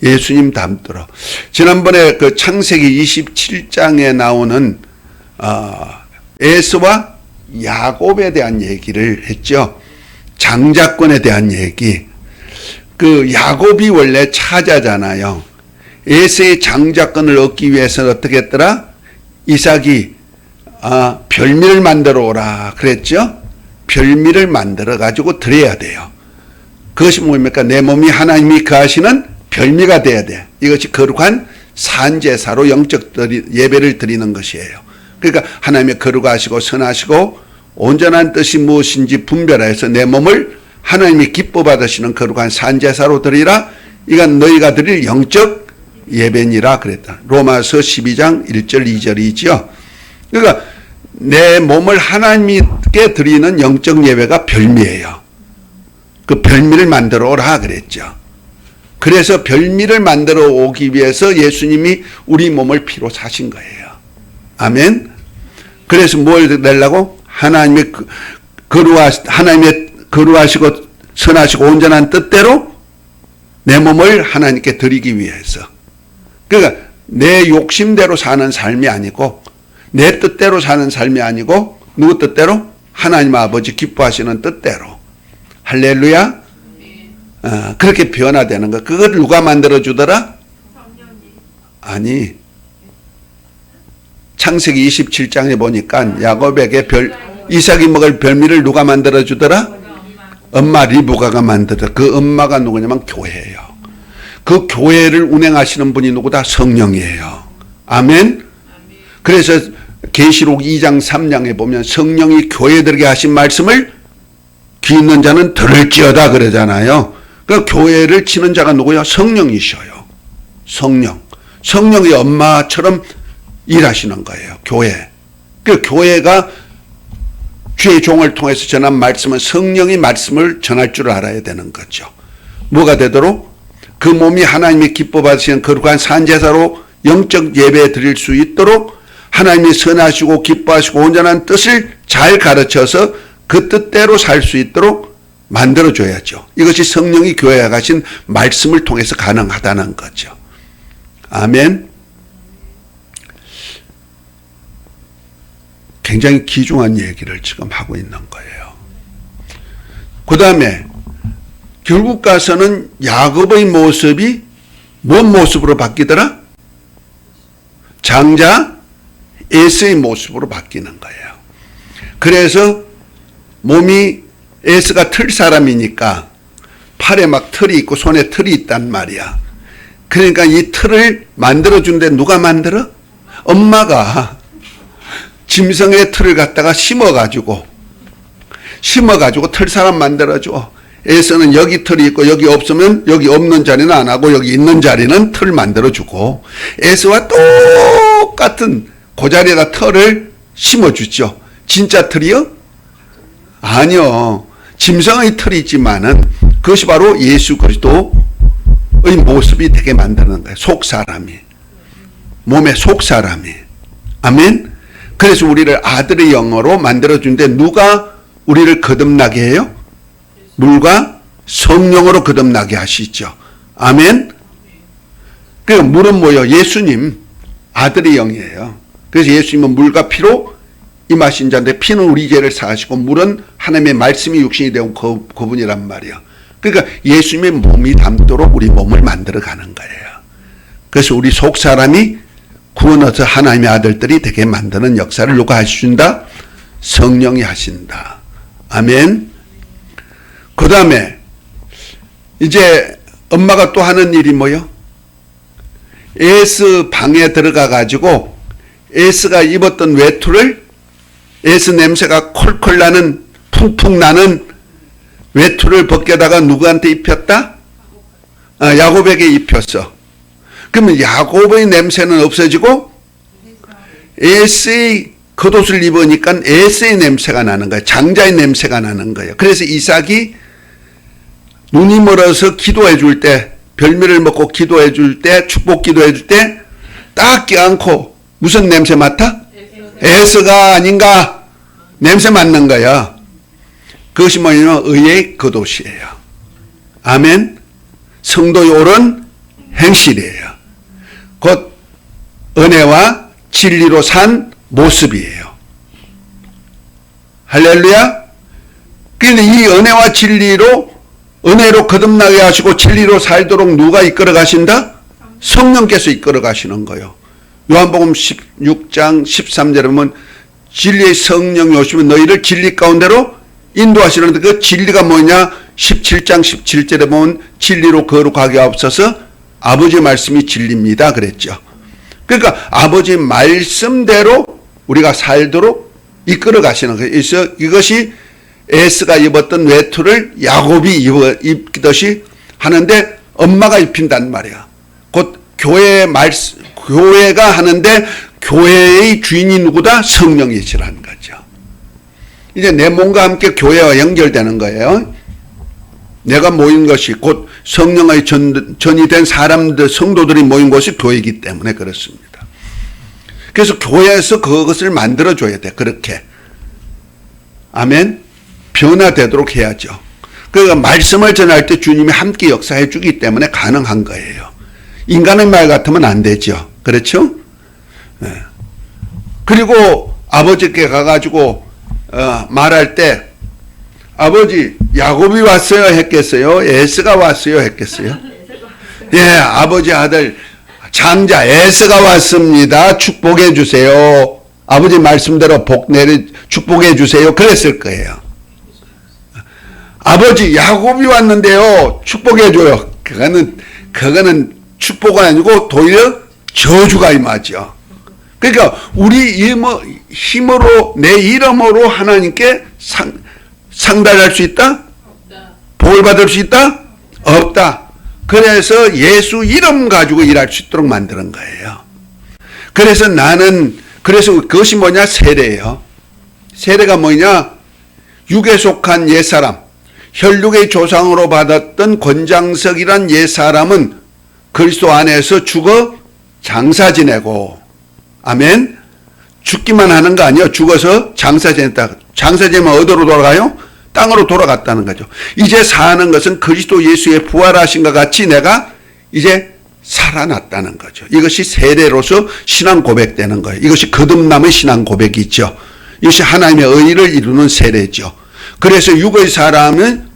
예수님 닮도록. 지난번에 그 창세기 27장에 나오는 에서와 야곱에 대한 얘기를 했죠. 장자권에 대한 얘기. 그 야곱이 원래 차자잖아요. 에서의 장자권을 얻기 위해서는 어떻게 했더라? 이삭이 별미를 만들어 오라 그랬죠. 별미를 만들어 가지고 드려야 돼요. 그것이 뭡니까? 내 몸이 하나님이 거하시는 별미가 돼야 돼. 이것이 거룩한 산제사로 영적 예배를 드리는 것이에요. 그러니까 하나님의 거룩하시고 선하시고 온전한 뜻이 무엇인지 분별하여서 내 몸을 하나님이 기뻐 받으시는 거룩한 산제사로 드리라. 이건 너희가 드릴 영적 예배니라 그랬다. 로마서 12장 1절 2절이죠. 그러니까 내 몸을 하나님께 드리는 영적 예배가 별미예요. 그 별미를 만들어 오라 그랬죠. 그래서 별미를 만들어 오기 위해서 예수님이 우리 몸을 피로 사신 거예요. 아멘. 그래서 뭘 내려고? 하나님의 거룩하시고 선하시고 온전한 뜻대로 내 몸을 하나님께 드리기 위해서. 그러니까 내 욕심대로 사는 삶이 아니고 내 뜻대로 사는 삶이 아니고 누구 뜻대로? 하나님 아버지 기뻐하시는 뜻대로. 할렐루야. 그렇게 변화되는 거. 그걸 누가 만들어주더라? 아니. 창세기 27장에 보니까 야곱에게 이삭이 먹을 별미를 누가 만들어주더라? 엄마 리브가가 만들어. 그 엄마가 누구냐면 교회예요. 그 교회를 운행하시는 분이 누구다? 성령이에요. 아멘. 그래서 계시록 2장 3장에 보면 성령이 교회들에게 하신 말씀을 귀 있는 자는 들을지어다 그러잖아요. 그 교회를 치는 자가 누구야? 성령이셔요. 성령이 엄마처럼 일하시는 거예요. 교회. 그 교회가 주의 종을 통해서 전한 말씀은 성령이 말씀을 전할 줄 알아야 되는 거죠. 뭐가 되도록? 그 몸이 하나님이 기뻐 받으시는 거룩한 산제사로 영적 예배 드릴 수 있도록 하나님이 선하시고 기뻐하시고 온전한 뜻을 잘 가르쳐서 그 뜻대로 살 수 있도록 만들어줘야죠. 이것이 성령이 교회에 가신 말씀을 통해서 가능하다는 거죠. 아멘. 굉장히 귀중한 얘기를 지금 하고 있는 거예요. 그 다음에 결국 가서는 야곱의 모습이 뭔 모습으로 바뀌더라? 장자 에서의 모습으로 바뀌는 거예요. 그래서 몸이 에서가 틀 사람이니까 팔에 막 털이 있고 손에 털이 있단 말이야. 그러니까 이 틀을 만들어준데 누가 만들어? 엄마가 짐승의 틀을 갖다가 심어가지고 털 사람 만들어줘. 에서는 여기 털이 있고 여기 없으면 여기 없는 자리는 안 하고 여기 있는 자리는 털 만들어주고 에서와 똑같은 그 자리에다 털을 심어주죠. 진짜 털이요? 아니요. 짐승의 털이 있지만은 그것이 바로 예수 그리스도의 모습이 되게 만드는 거예요. 속사람이. 몸의 속사람이. 아멘? 그래서 우리를 아들의 영으로 만들어주는데 누가 우리를 거듭나게 해요? 물과 성령으로 거듭나게 하시죠. 아멘? 그 물은 뭐예요? 예수님 아들의 영이에요. 그래서 예수님은 물과 피로 임하신 자인데 피는 우리 죄를 사하시고 물은 하나님의 말씀이 육신이 되고 그분이란 말이에요. 그러니까 예수님의 몸이 닮도록 우리 몸을 만들어가는 거예요. 그래서 우리 속 사람이 구원 얻어 하나님의 아들들이 되게 만드는 역사를 누가 하신다? 성령이 하신다. 아멘. 그 다음에 이제 엄마가 또 하는 일이 뭐요? 에스 방에 들어가 가지고 에스가 입었던 외투를 에스 냄새가 콜콜 나는 풍풍 나는 외투를 벗겨다가 누구한테 입혔다? 야곱에게 입혔어. 그러면 야곱의 냄새는 없어지고 에스의 겉옷을 입으니까 에스의 냄새가 나는 거예요. 장자의 냄새가 나는 거예요. 그래서 이삭이 눈이 멀어서 기도해 줄 때, 별미를 먹고 기도해 줄 때, 축복 기도해 줄 때 딱 껴안고 무슨 냄새 맡아? 에스가 아닌가? 냄새 맡는 거야. 그것이 뭐냐면 의의 겉옷이에요. 아멘. 성도의 옳은 행실이에요. 곧 은혜와 진리로 산 모습이에요. 할렐루야. 그런데 이 은혜와 진리로 은혜로 거듭나게 하시고 진리로 살도록 누가 이끌어 가신다? 성령께서 이끌어 가시는 거예요. 요한복음 16장 13절에 보면 진리의 성령이 오시면 너희를 진리 가운데로 인도하시는데 그 진리가 뭐냐? 17장 17절에 보면 진리로 거룩하게 하옵소서 아버지 말씀이 진리입니다 그랬죠. 그러니까 아버지 말씀대로 우리가 살도록 이끌어 가시는 거예요. 그래서 이것이 에스가 입었던 외투를 야곱이 입듯이 하는데 엄마가 입힌단 말이야. 곧 교회의 말씀, 교회가 하는데 교회의 주인이 누구다? 성령이시라는 거죠. 이제 내 몸과 함께 교회와 연결되는 거예요. 내가 모인 것이 곧 성령의 전이 된 사람들, 성도들이 모인 곳이 교회이기 때문에 그렇습니다. 그래서 교회에서 그것을 만들어줘야 돼. 그렇게. 아멘. 변화되도록 해야죠. 그러니까 말씀을 전할 때 주님이 함께 역사해 주기 때문에 가능한 거예요. 인간의 말 같으면 안 되죠. 그렇죠? 네. 그리고 아버지께 가가지고 말할 때 아버지 야곱이 왔어요 했겠어요? 에스가 왔어요 했겠어요? 예, 아버지 아들 장자 에스가 왔습니다. 축복해 주세요. 아버지 말씀대로 복 내려 축복해 주세요. 그랬을 거예요. 아버지 야곱이 왔는데요. 축복해 줘요. 그거는 축복은 아니고 도리어 저주가 임하죠. 그러니까 우리 힘으로 내 이름으로 하나님께 상달할 수 있다? 없다. 복을 받을 수 있다? 없다. 그래서 예수 이름 가지고 일할 수 있도록 만드는 거예요. 그래서 그래서 그것이 뭐냐? 세례예요. 세례가 뭐냐? 육에 속한 옛사람, 혈육의 조상으로 받았던 권장석이란 옛사람은 그리스도 안에서 죽어 장사 지내고, 아멘. 죽기만 하는 거 아니에요. 죽어서 장사 지냈다. 장사 지내면 어디로 돌아가요? 땅으로 돌아갔다는 거죠. 이제 사는 것은 그리스도 예수의 부활하신 것 같이 내가 이제 살아났다는 거죠. 이것이 세례로서 신앙 고백되는 거예요. 이것이 거듭남의 신앙 고백이죠. 이것이 하나님의 의를 이루는 세례죠. 그래서 육의 사람은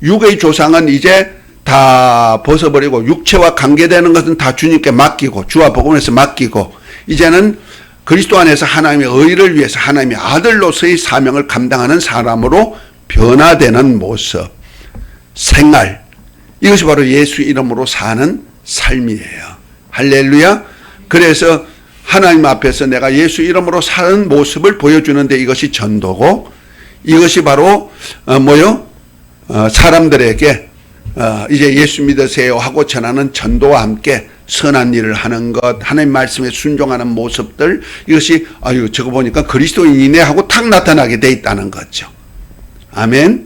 육의 조상은 이제 다 벗어버리고 육체와 관계되는 것은 다 주님께 맡기고 주와 복음에서 맡기고 이제는 그리스도 안에서 하나님의 의를 위해서 하나님의 아들로서의 사명을 감당하는 사람으로 변화되는 모습, 생활, 이것이 바로 예수 이름으로 사는 삶이에요. 할렐루야. 그래서 하나님 앞에서 내가 예수 이름으로 사는 모습을 보여주는데 이것이 전도고 이것이 바로 사람들에게 이제 예수 믿으세요 하고 전하는 전도와 함께 선한 일을 하는 것, 하나님 말씀에 순종하는 모습들, 이것이 저거 보니까 그리스도인이네 하고 탁 나타나게 돼 있다는 거죠. 아멘.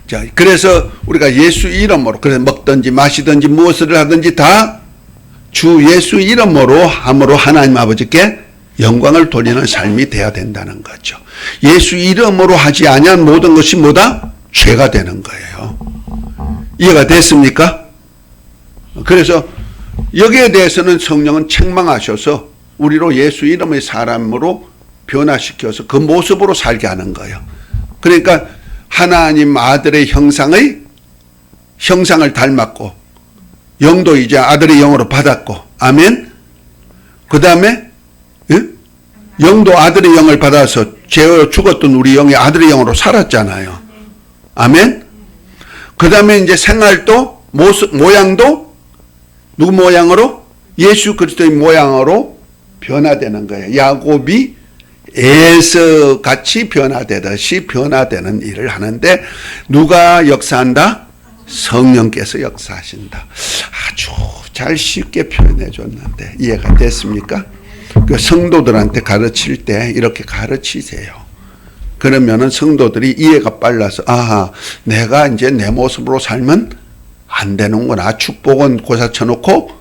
자, 그래서 우리가 예수 이름으로, 그래서 먹든지 마시든지 무엇을 하든지 다 주 예수 이름으로 함으로 하나님 아버지께 영광을 돌리는 삶이 돼야 된다는 거죠. 예수 이름으로 하지 아니한 모든 것이 뭐다? 죄가 되는 거예요. 이해가 됐습니까? 그래서 여기에 대해서는 성령은 책망하셔서 우리로 예수 이름의 사람으로 변화시켜서 그 모습으로 살게 하는 거예요. 그러니까 하나님 아들의 형상을 닮았고 영도 이제 아들의 영으로 받았고 아멘. 그 다음에 영도 아들의 영을 받아서 죄로 죽었던 우리 영이 아들의 영으로 살았잖아요. 아멘. 그 다음에 이제 생활도 모양도 누구 모양으로? 예수 그리스도의 모양으로 변화되는 거예요. 야곱이 에서 같이 변화되듯이 변화되는 일을 하는데 누가 역사한다? 성령께서 역사하신다. 아주 잘 쉽게 표현해 줬는데 이해가 됐습니까? 그 성도들한테 가르칠 때 이렇게 가르치세요. 그러면은 성도들이 이해가 빨라서 내가 이제 내 모습으로 살면 안 되는구나. 축복은 고사 쳐놓고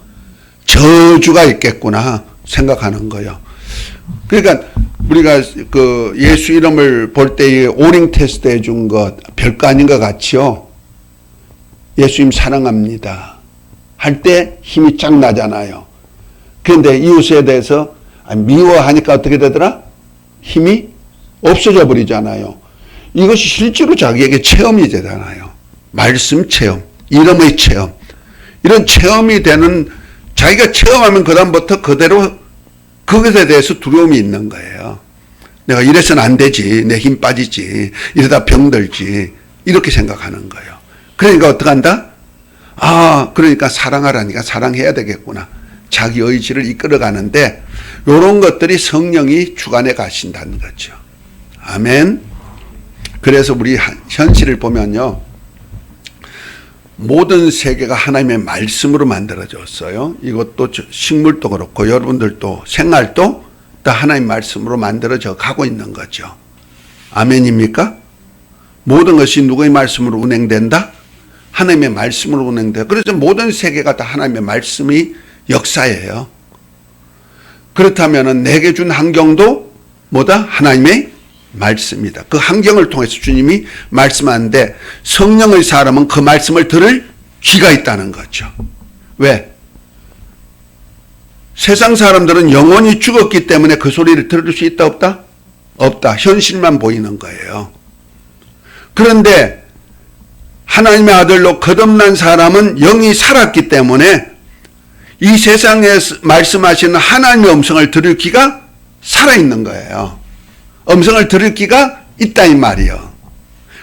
저주가 있겠구나 생각하는 거예요. 그러니까 우리가 그 예수 이름을 볼 때 오링 테스트 해준 것 별거 아닌 것 같지요. 예수님 사랑합니다 할 때 힘이 쫙 나잖아요. 그런데 이웃에 대해서 미워하니까 어떻게 되더라? 힘이 없어져 버리잖아요. 이것이 실제로 자기에게 체험이 되잖아요. 말씀 체험, 이름의 체험. 이런 체험이 되는, 자기가 체험하면 그다음부터 그대로 그것에 대해서 두려움이 있는 거예요. 내가 이래서는 안 되지. 내 힘 빠지지. 이러다 병들지. 이렇게 생각하는 거예요. 그러니까 어떡한다? 그러니까 사랑하라니까 사랑해야 되겠구나. 자기 의지를 이끌어가는데 이런 것들이 성령이 주관해 가신다는 거죠. 아멘. 그래서 우리 현실을 보면요. 모든 세계가 하나님의 말씀으로 만들어졌어요. 이것도 식물도 그렇고 여러분들도 생활도 다 하나님 말씀으로 만들어져 가고 있는 거죠. 아멘입니까? 모든 것이 누구의 말씀으로 운행된다? 하나님의 말씀으로 운행돼요. 그래서 모든 세계가 다 하나님의 말씀이 역사예요. 그렇다면 내게 준 환경도 뭐다? 하나님의 말씀이다. 그 환경을 통해서 주님이 말씀하는데 성령의 사람은 그 말씀을 들을 귀가 있다는 거죠. 왜? 세상 사람들은 영원히 죽었기 때문에 그 소리를 들을 수 있다 없다? 없다. 현실만 보이는 거예요. 그런데 하나님의 아들로 거듭난 사람은 영이 살았기 때문에 이 세상에 말씀하시는 하나님의 음성을 들을 귀가 살아있는 거예요. 음성을 들을 귀가 있다 이 말이요.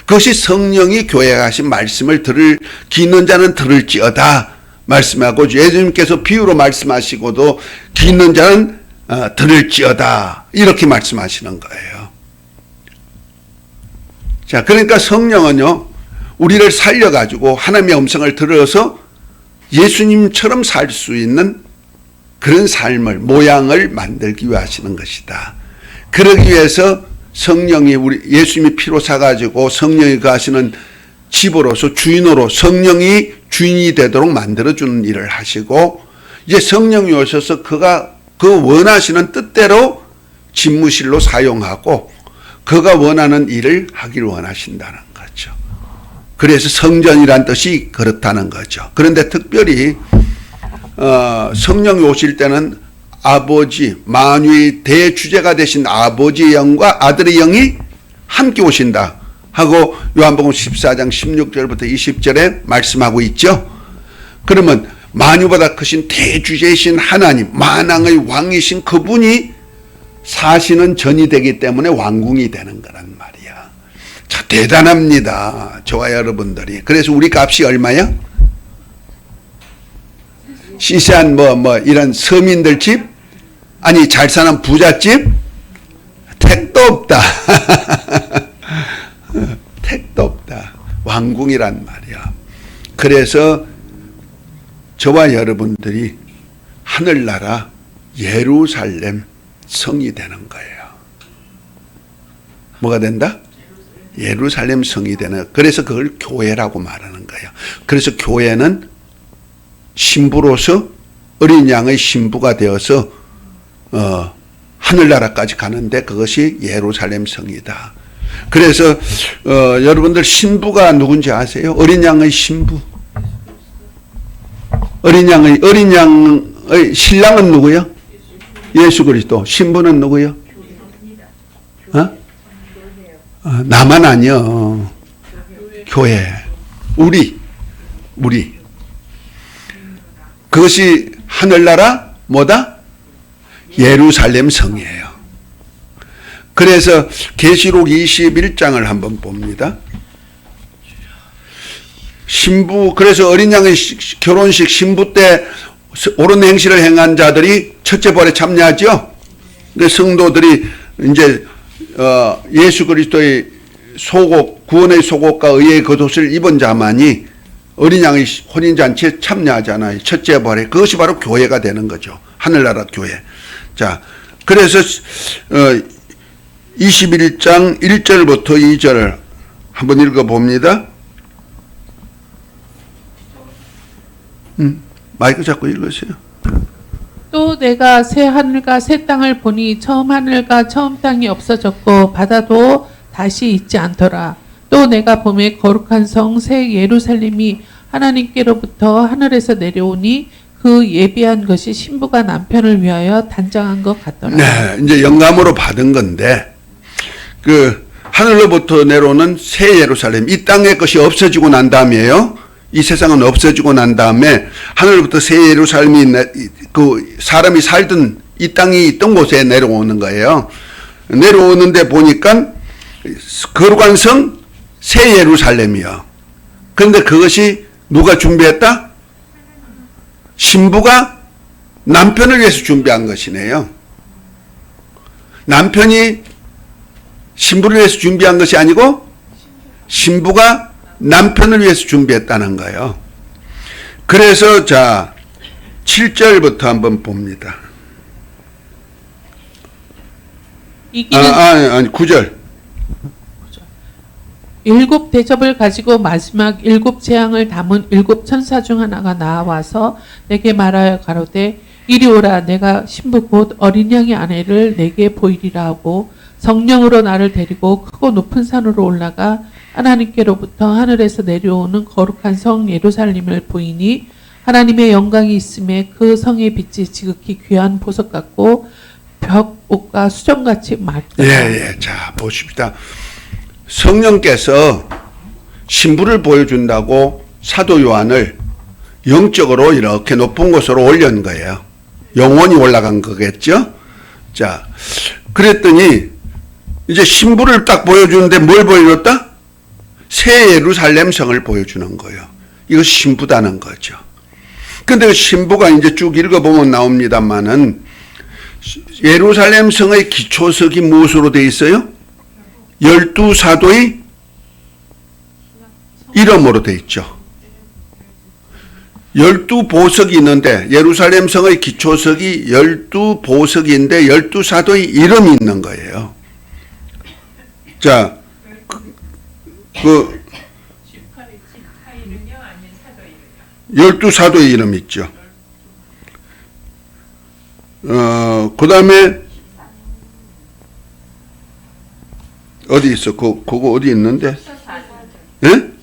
그것이 성령이 교회에 하신 말씀을 들을 귀 있는 자는 들을지어다 말씀하고 예수님께서 비유로 말씀하시고도 귀 있는 자는 들을지어다 이렇게 말씀하시는 거예요. 자, 그러니까 성령은요 우리를 살려가지고 하나님의 음성을 들어서 예수님처럼 살 수 있는 그런 삶을 모양을 만들기 위해 하시는 것이다. 그러기 위해서 성령이 우리 예수님이 피로 사가지고 성령이 거하시는 집으로서 주인으로 성령이 주인이 되도록 만들어주는 일을 하시고 이제 성령이 오셔서 그가 그 원하시는 뜻대로 집무실로 사용하고 그가 원하는 일을 하기를 원하신다는 거죠. 그래서 성전이란 뜻이 그렇다는 거죠. 그런데 특별히 성령이 오실 때는 아버지, 만유의 대주제가 되신 아버지의 영과 아들의 영이 함께 오신다 하고 요한복음 14장 16절부터 20절에 말씀하고 있죠. 그러면 만유보다 크신 대주제이신 하나님, 만왕의 왕이신 그분이 사시는 전이 되기 때문에 왕궁이 되는 거란 말이야. 자, 대단합니다. 저와 여러분들이. 그래서 우리 값이 얼마야? 시세한 이런 서민들 집? 아니, 잘 사는 부잣집? 택도 없다. 택도 없다. 왕궁이란 말이야. 그래서 저와 여러분들이 하늘나라 예루살렘 성이 되는 거예요. 뭐가 된다? 예루살렘 성이 되는. 그래서 그걸 교회라고 말하는 거예요. 그래서 교회는 신부로서 어린 양의 신부가 되어서 하늘나라까지 가는데 그것이 예루살렘 성이다. 그래서 여러분들 신부가 누군지 아세요? 어린 양의 신부. 어린 양의 신랑은 누구요? 예수 그리스도. 신부는 누구요? 나만 아니요. 교회. 우리. 그것이 하늘나라 뭐다? 예루살렘 성이에요. 그래서 계시록 21장을 한번 봅니다. 신부, 그래서 어린 양의 결혼식 신부 때 옳은 행실을 행한 자들이 첫째 벌에 참여하죠. 성도들이 이제 예수 그리스도의 소곡, 구원의 소곡과 의의 겉옷을 입은 자만이 어린 양의 혼인잔치에 참여하잖아요. 첫째 벌에. 그것이 바로 교회가 되는 거죠. 하늘나라 교회. 자, 그래서 21장 1절부터 2절 한번 읽어봅니다. 마이크 잡고 읽으세요. 또 내가 새 하늘과 새 땅을 보니 처음 하늘과 처음 땅이 없어졌고 바다도 다시 있지 않더라. 또 내가 봄에 거룩한 성 새 예루살렘이 하나님께로부터 하늘에서 내려오니 그 예비한 것이 신부가 남편을 위하여 단장한 것 같더라. 네, 이제 영감으로 받은 건데 그 하늘로부터 내려오는 새 예루살렘, 이 땅의 것이 없어지고 난 다음이에요. 이 세상은 없어지고 난 다음에 하늘로부터 새 예루살렘이 그 사람이 살던 이 땅이 있던 곳에 내려오는 거예요. 내려오는데 보니까 거룩한 성 새 예루살렘이요. 그런데 그것이 누가 준비했다? 신부가 남편을 위해서 준비한 것이네요. 남편이 신부를 위해서 준비한 것이 아니고 신부가 남편을 위해서 준비했다는 거예요. 그래서 자 7절부터 한번 봅니다. 아니 9절. 일곱 대접을 가지고 마지막 일곱 재앙을 담은 일곱 천사 중 하나가 나와서 내게 말하여 가로되 이리 오라. 내가 신부 곧 어린 양의 아내를 내게 보이리라 하고 성령으로 나를 데리고 크고 높은 산으로 올라가 하나님께로부터 하늘에서 내려오는 거룩한 성 예루살렘을 보이니 하나님의 영광이 있음에 그 성의 빛이 지극히 귀한 보석 같고 벽옷과 수정같이 맑더라. 예. 자 보십시다. 성령께서 신부를 보여준다고 사도 요한을 영적으로 이렇게 높은 곳으로 올린 거예요. 영원히 올라간 거겠죠. 자 그랬더니 이제 신부를 딱 보여주는데 뭘 보여줬다? 새 예루살렘 성을 보여주는 거예요. 이거 신부다는 거죠. 근데 그 신부가 이제 쭉 읽어보면 나옵니다만은 예루살렘 성의 기초석이 무엇으로 되어 있어요? 12사도의 이름으로 되어 있죠. 12보석이 있는데 예루살렘 성의 기초석이 12보석인데 12사도의 이름이 있는 거예요. 자, 그 12사도의 이름 있죠. 그 다음에 어디 있어? 그거 어디 있는데? 예?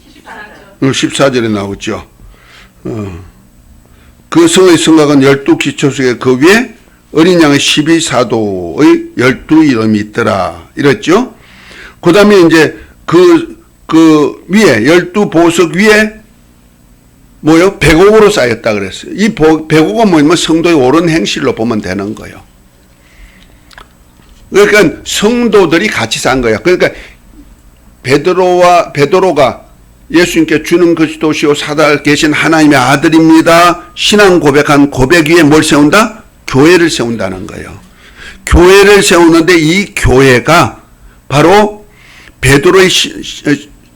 14절에 나오죠. 그 성의 성곽은 12기초석에 그 위에 어린 양의 12사도의 12이름이 있더라. 이랬죠. 그 다음에 이제 그 위에 12보석 위에 뭐요? 백옥으로 쌓였다 그랬어요. 이 백옥은 뭐냐면 성도의 옳은 행실로 보면 되는 거예요. 그러니까 성도들이 같이 산 거야. 그러니까 베드로가 예수님께 주는 그리스도시요 살아계신 하나님의 아들입니다. 신앙 고백한 고백 위에 뭘 세운다? 교회를 세운다는 거예요. 교회를 세우는데 이 교회가 바로 베드로의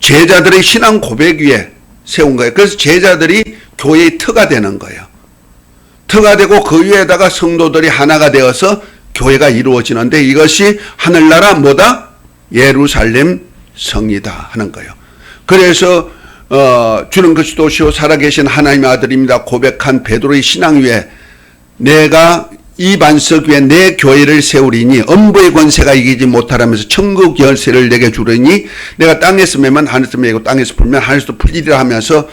제자들의 신앙 고백 위에 세운 거예요. 그래서 제자들이 교회의 터가 되는 거예요. 터가 되고 그 위에다가 성도들이 하나가 되어서 교회가 이루어지는데 이것이 하늘나라 뭐다? 예루살렘 성이다 하는 거예요. 그래서 주는 그리스도시요 살아계신 하나님의 아들입니다. 고백한 베드로의 신앙 위에 내가 이 반석 위에 내 교회를 세우리니 엄부의 권세가 이기지 못하라면서 천국 열쇠를 내게 주리니 내가 땅에서 매면 하늘에서 매고 땅에서 풀면 하늘에서 풀리리라 하면서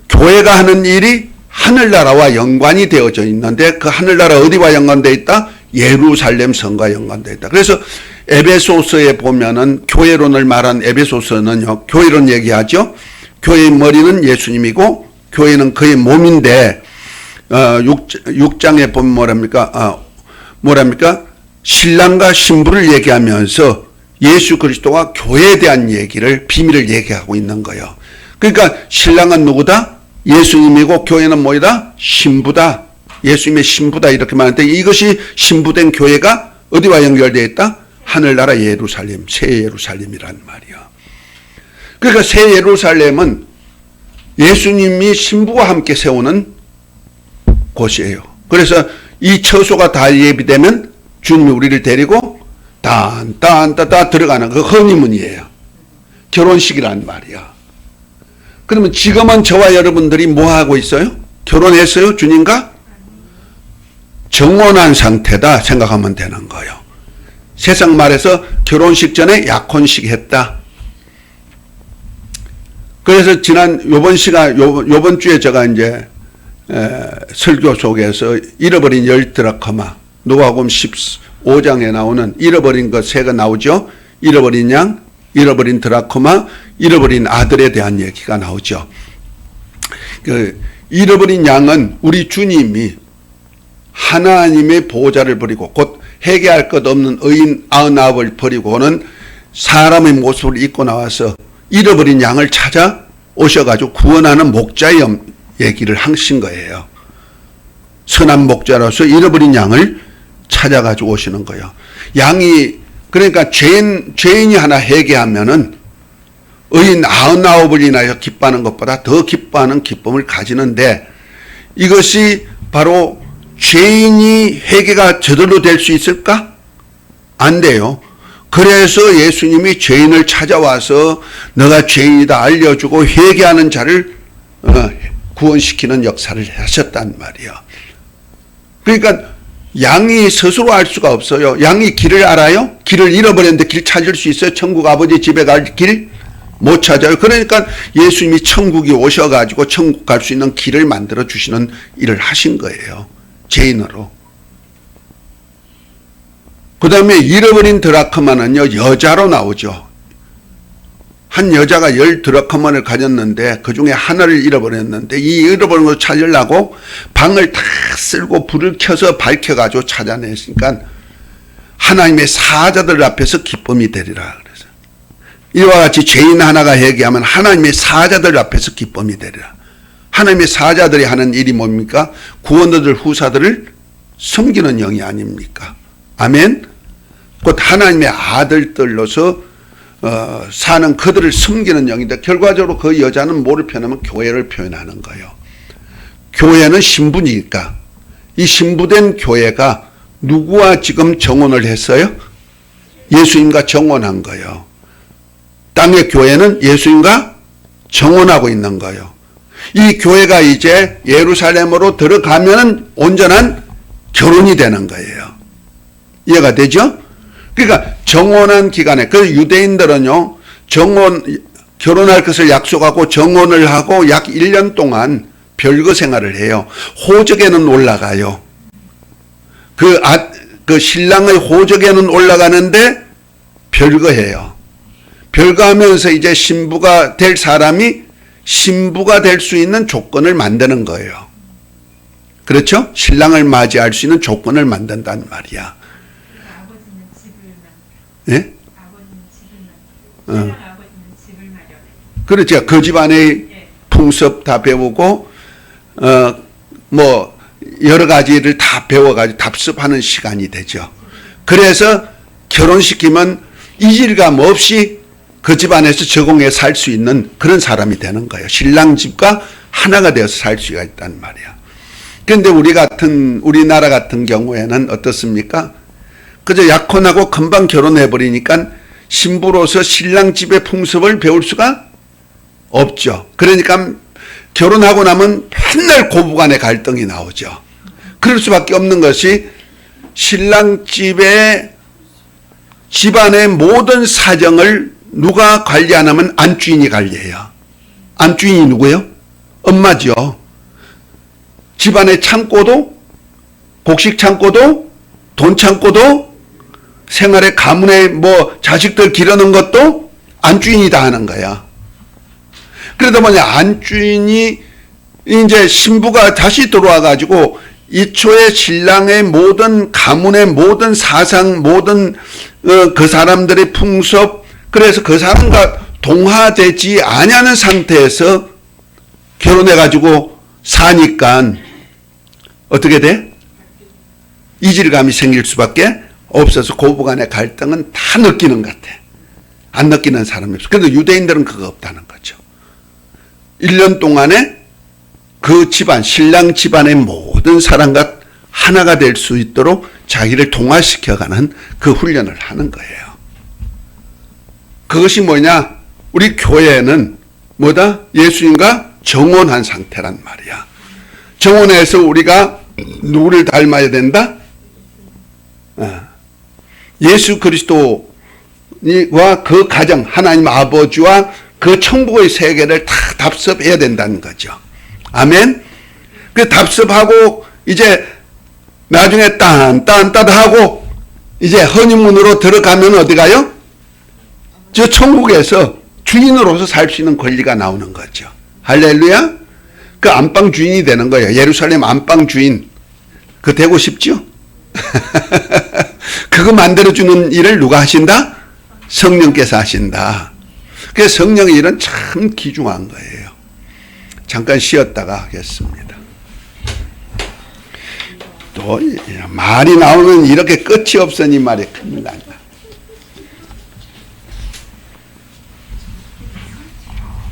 교회가 하는 일이 하늘나라와 연관이 되어져 있는데 그 하늘나라 어디와 연관되어 있다? 예루살렘 성과 연관되어 있다. 그래서 에베소서에 보면은 교회론을 말한 에베소서는요, 교회론 얘기하죠. 교회의 머리는 예수님이고 교회는 그의 몸인데 6장에 보면 뭐랍니까? 신랑과 신부를 얘기하면서 예수 그리스도와 교회에 대한 얘기를 비밀을 얘기하고 있는 거예요. 그러니까 신랑은 누구다? 예수님이고 교회는 뭐이다? 신부다. 예수님의 신부다 이렇게 말하는데 이것이 신부된 교회가 어디와 연결되어 있다? 하늘나라 예루살렘, 새 예루살렘이란 말이야. 그러니까 새 예루살렘은 예수님이 신부와 함께 세우는 곳이에요. 그래서 이 처소가 다 예비되면 주님이 우리를 데리고 딴 들어가는 그 허니문이에요. 결혼식이란 말이야. 그러면 지금은 저와 여러분들이 뭐 하고 있어요? 결혼했어요? 주님과? 정혼한 상태다 생각하면 되는 거예요. 세상 말해서 결혼식 전에 약혼식 했다. 그래서 요번 주에 제가 이제 설교 속에서 잃어버린 10드라크마, 누가복음 15장에 나오는 잃어버린 것 세 가 나오죠. 잃어버린 양, 잃어버린 드라크마, 잃어버린 아들에 대한 얘기가 나오죠. 그 잃어버린 양은 우리 주님이 하나님의 보호자를 버리고 곧 회개할 것 없는 의인 99을 버리고는 사람의 모습을 입고 나와서 잃어버린 양을 찾아 오셔가지고 구원하는 목자의 얘기를 하신 거예요. 선한 목자로서 잃어버린 양을 찾아가지고 오시는 거예요. 양이 그러니까 죄인이 하나 회개하면은 의인 99을 인하여 기뻐하는 것보다 더 기뻐하는 기쁨을 가지는데 이것이 바로 죄인이 회개가 저절로 될 수 있을까? 안 돼요. 그래서 예수님이 죄인을 찾아와서 너가 죄인이다 알려주고 회개하는 자를 구원시키는 역사를 하셨단 말이야. 그러니까 양이 스스로 알 수가 없어요. 양이 길을 알아요? 길을 잃어버렸는데 길 찾을 수 있어요? 천국 아버지 집에 갈 길? 못 찾아요. 그러니까 예수님이 천국에 오셔가지고 천국 갈 수 있는 길을 만들어 주시는 일을 하신 거예요. 죄인으로. 그 다음에 잃어버린 드라크마는요, 여자로 나오죠. 한 여자가 10드라크마를 가졌는데 그 중에 하나를 잃어버렸는데 이 잃어버린 걸 찾으려고 방을 다 쓸고 불을 켜서 밝혀가지고 찾아냈으니까 하나님의 사자들 앞에서 기쁨이 되리라. 그래서 이와 같이 죄인 하나가 얘기하면 하나님의 사자들 앞에서 기쁨이 되리라. 하나님의 사자들이 하는 일이 뭡니까? 구원들 후사들을 섬기는 영이 아닙니까? 아멘. 곧 하나님의 아들들로서 사는 그들을 섬기는 영인데 결과적으로 그 여자는 뭐를 표현하면 교회를 표현하는 거예요. 교회는 신부니까 이 신부된 교회가 누구와 지금 정혼을 했어요? 예수님과 정혼한 거예요. 땅의 교회는 예수님과 정혼하고 있는 거예요. 이 교회가 이제 예루살렘으로 들어가면 온전한 결혼이 되는 거예요. 이해가 되죠? 그러니까 정혼한 기간에, 그 유대인들은요, 결혼할 것을 약속하고 정혼을 하고 약 1년 동안 별거 생활을 해요. 호적에는 올라가요. 그 신랑의 호적에는 올라가는데 별거해요. 별거하면서 이제 신부가 될 사람이 신부가 될 수 있는 조건을 만드는 거예요. 그렇죠? 신랑을 맞이할 수 있는 조건을 만든단 말이야. 아버지는 집을 만들어. 예? 아버지는 집을 만들어. 신랑 아버지는 집을 마련해. 그렇죠. 그 집안의 예. 풍습 다 배우고, 뭐, 여러 가지를 다 배워가지고 답습하는 시간이 되죠. 그래서 결혼시키면 이질감 없이 그 집안에서 적응해 살 수 있는 그런 사람이 되는 거예요. 신랑 집과 하나가 되어서 살 수가 있단 말이야. 그런데 우리나라 같은 경우에는 어떻습니까? 그저 약혼하고 금방 결혼해버리니까 신부로서 신랑 집의 풍습을 배울 수가 없죠. 그러니까 결혼하고 나면 맨날 고부간의 갈등이 나오죠. 그럴 수밖에 없는 것이 신랑 집안의 모든 사정을 누가 관리 안 하면 안주인이 관리해요. 안주인이 누구예요? 엄마죠. 집안의 창고도, 곡식 창고도, 돈 창고도, 생활의 가문의 뭐 자식들 기르는 것도 안주인이 다 하는 거야. 그러다 보니 안주인이 이제 신부가 다시 들어와 가지고 이초에 신랑의 모든 가문의 모든 사상, 모든 그 사람들의 풍습, 그래서 그 사람과 동화되지 아니하는 상태에서 결혼해 가지고 사니까 어떻게 돼? 이질감이 생길 수밖에 없어서 고부간의 갈등은 다 느끼는 것 같아. 안 느끼는 사람이 없어. 그런데 유대인들은 그거 없다는 거죠. 1년 동안에 그 집안, 신랑 집안의 모든 사람과 하나가 될 수 있도록 자기를 동화시켜가는 그 훈련을 하는 거예요. 그것이 뭐냐? 우리 교회는 뭐다? 예수님과 정혼한 상태란 말이야. 정혼해서 우리가 누구를 닮아야 된다? 예수 그리스도와 그 가정, 하나님 아버지와 그 천국의 세계를 다 답습해야 된다는 거죠. 아멘? 그 답습하고 이제 나중에 딴따하고 이제 허니문으로 들어가면 어디 가요? 저 천국에서 주인으로서 살 수 있는 권리가 나오는 거죠. 할렐루야? 그 안방 주인이 되는 거예요. 예루살렘 안방 주인. 그 되고 싶죠? 그거 만들어주는 일을 누가 하신다? 성령께서 하신다. 그래서 성령의 일은 참 귀중한 거예요. 잠깐 쉬었다가 하겠습니다. 또 말이 나오면 이렇게 끝이 없으니 말이 큰일 나죠.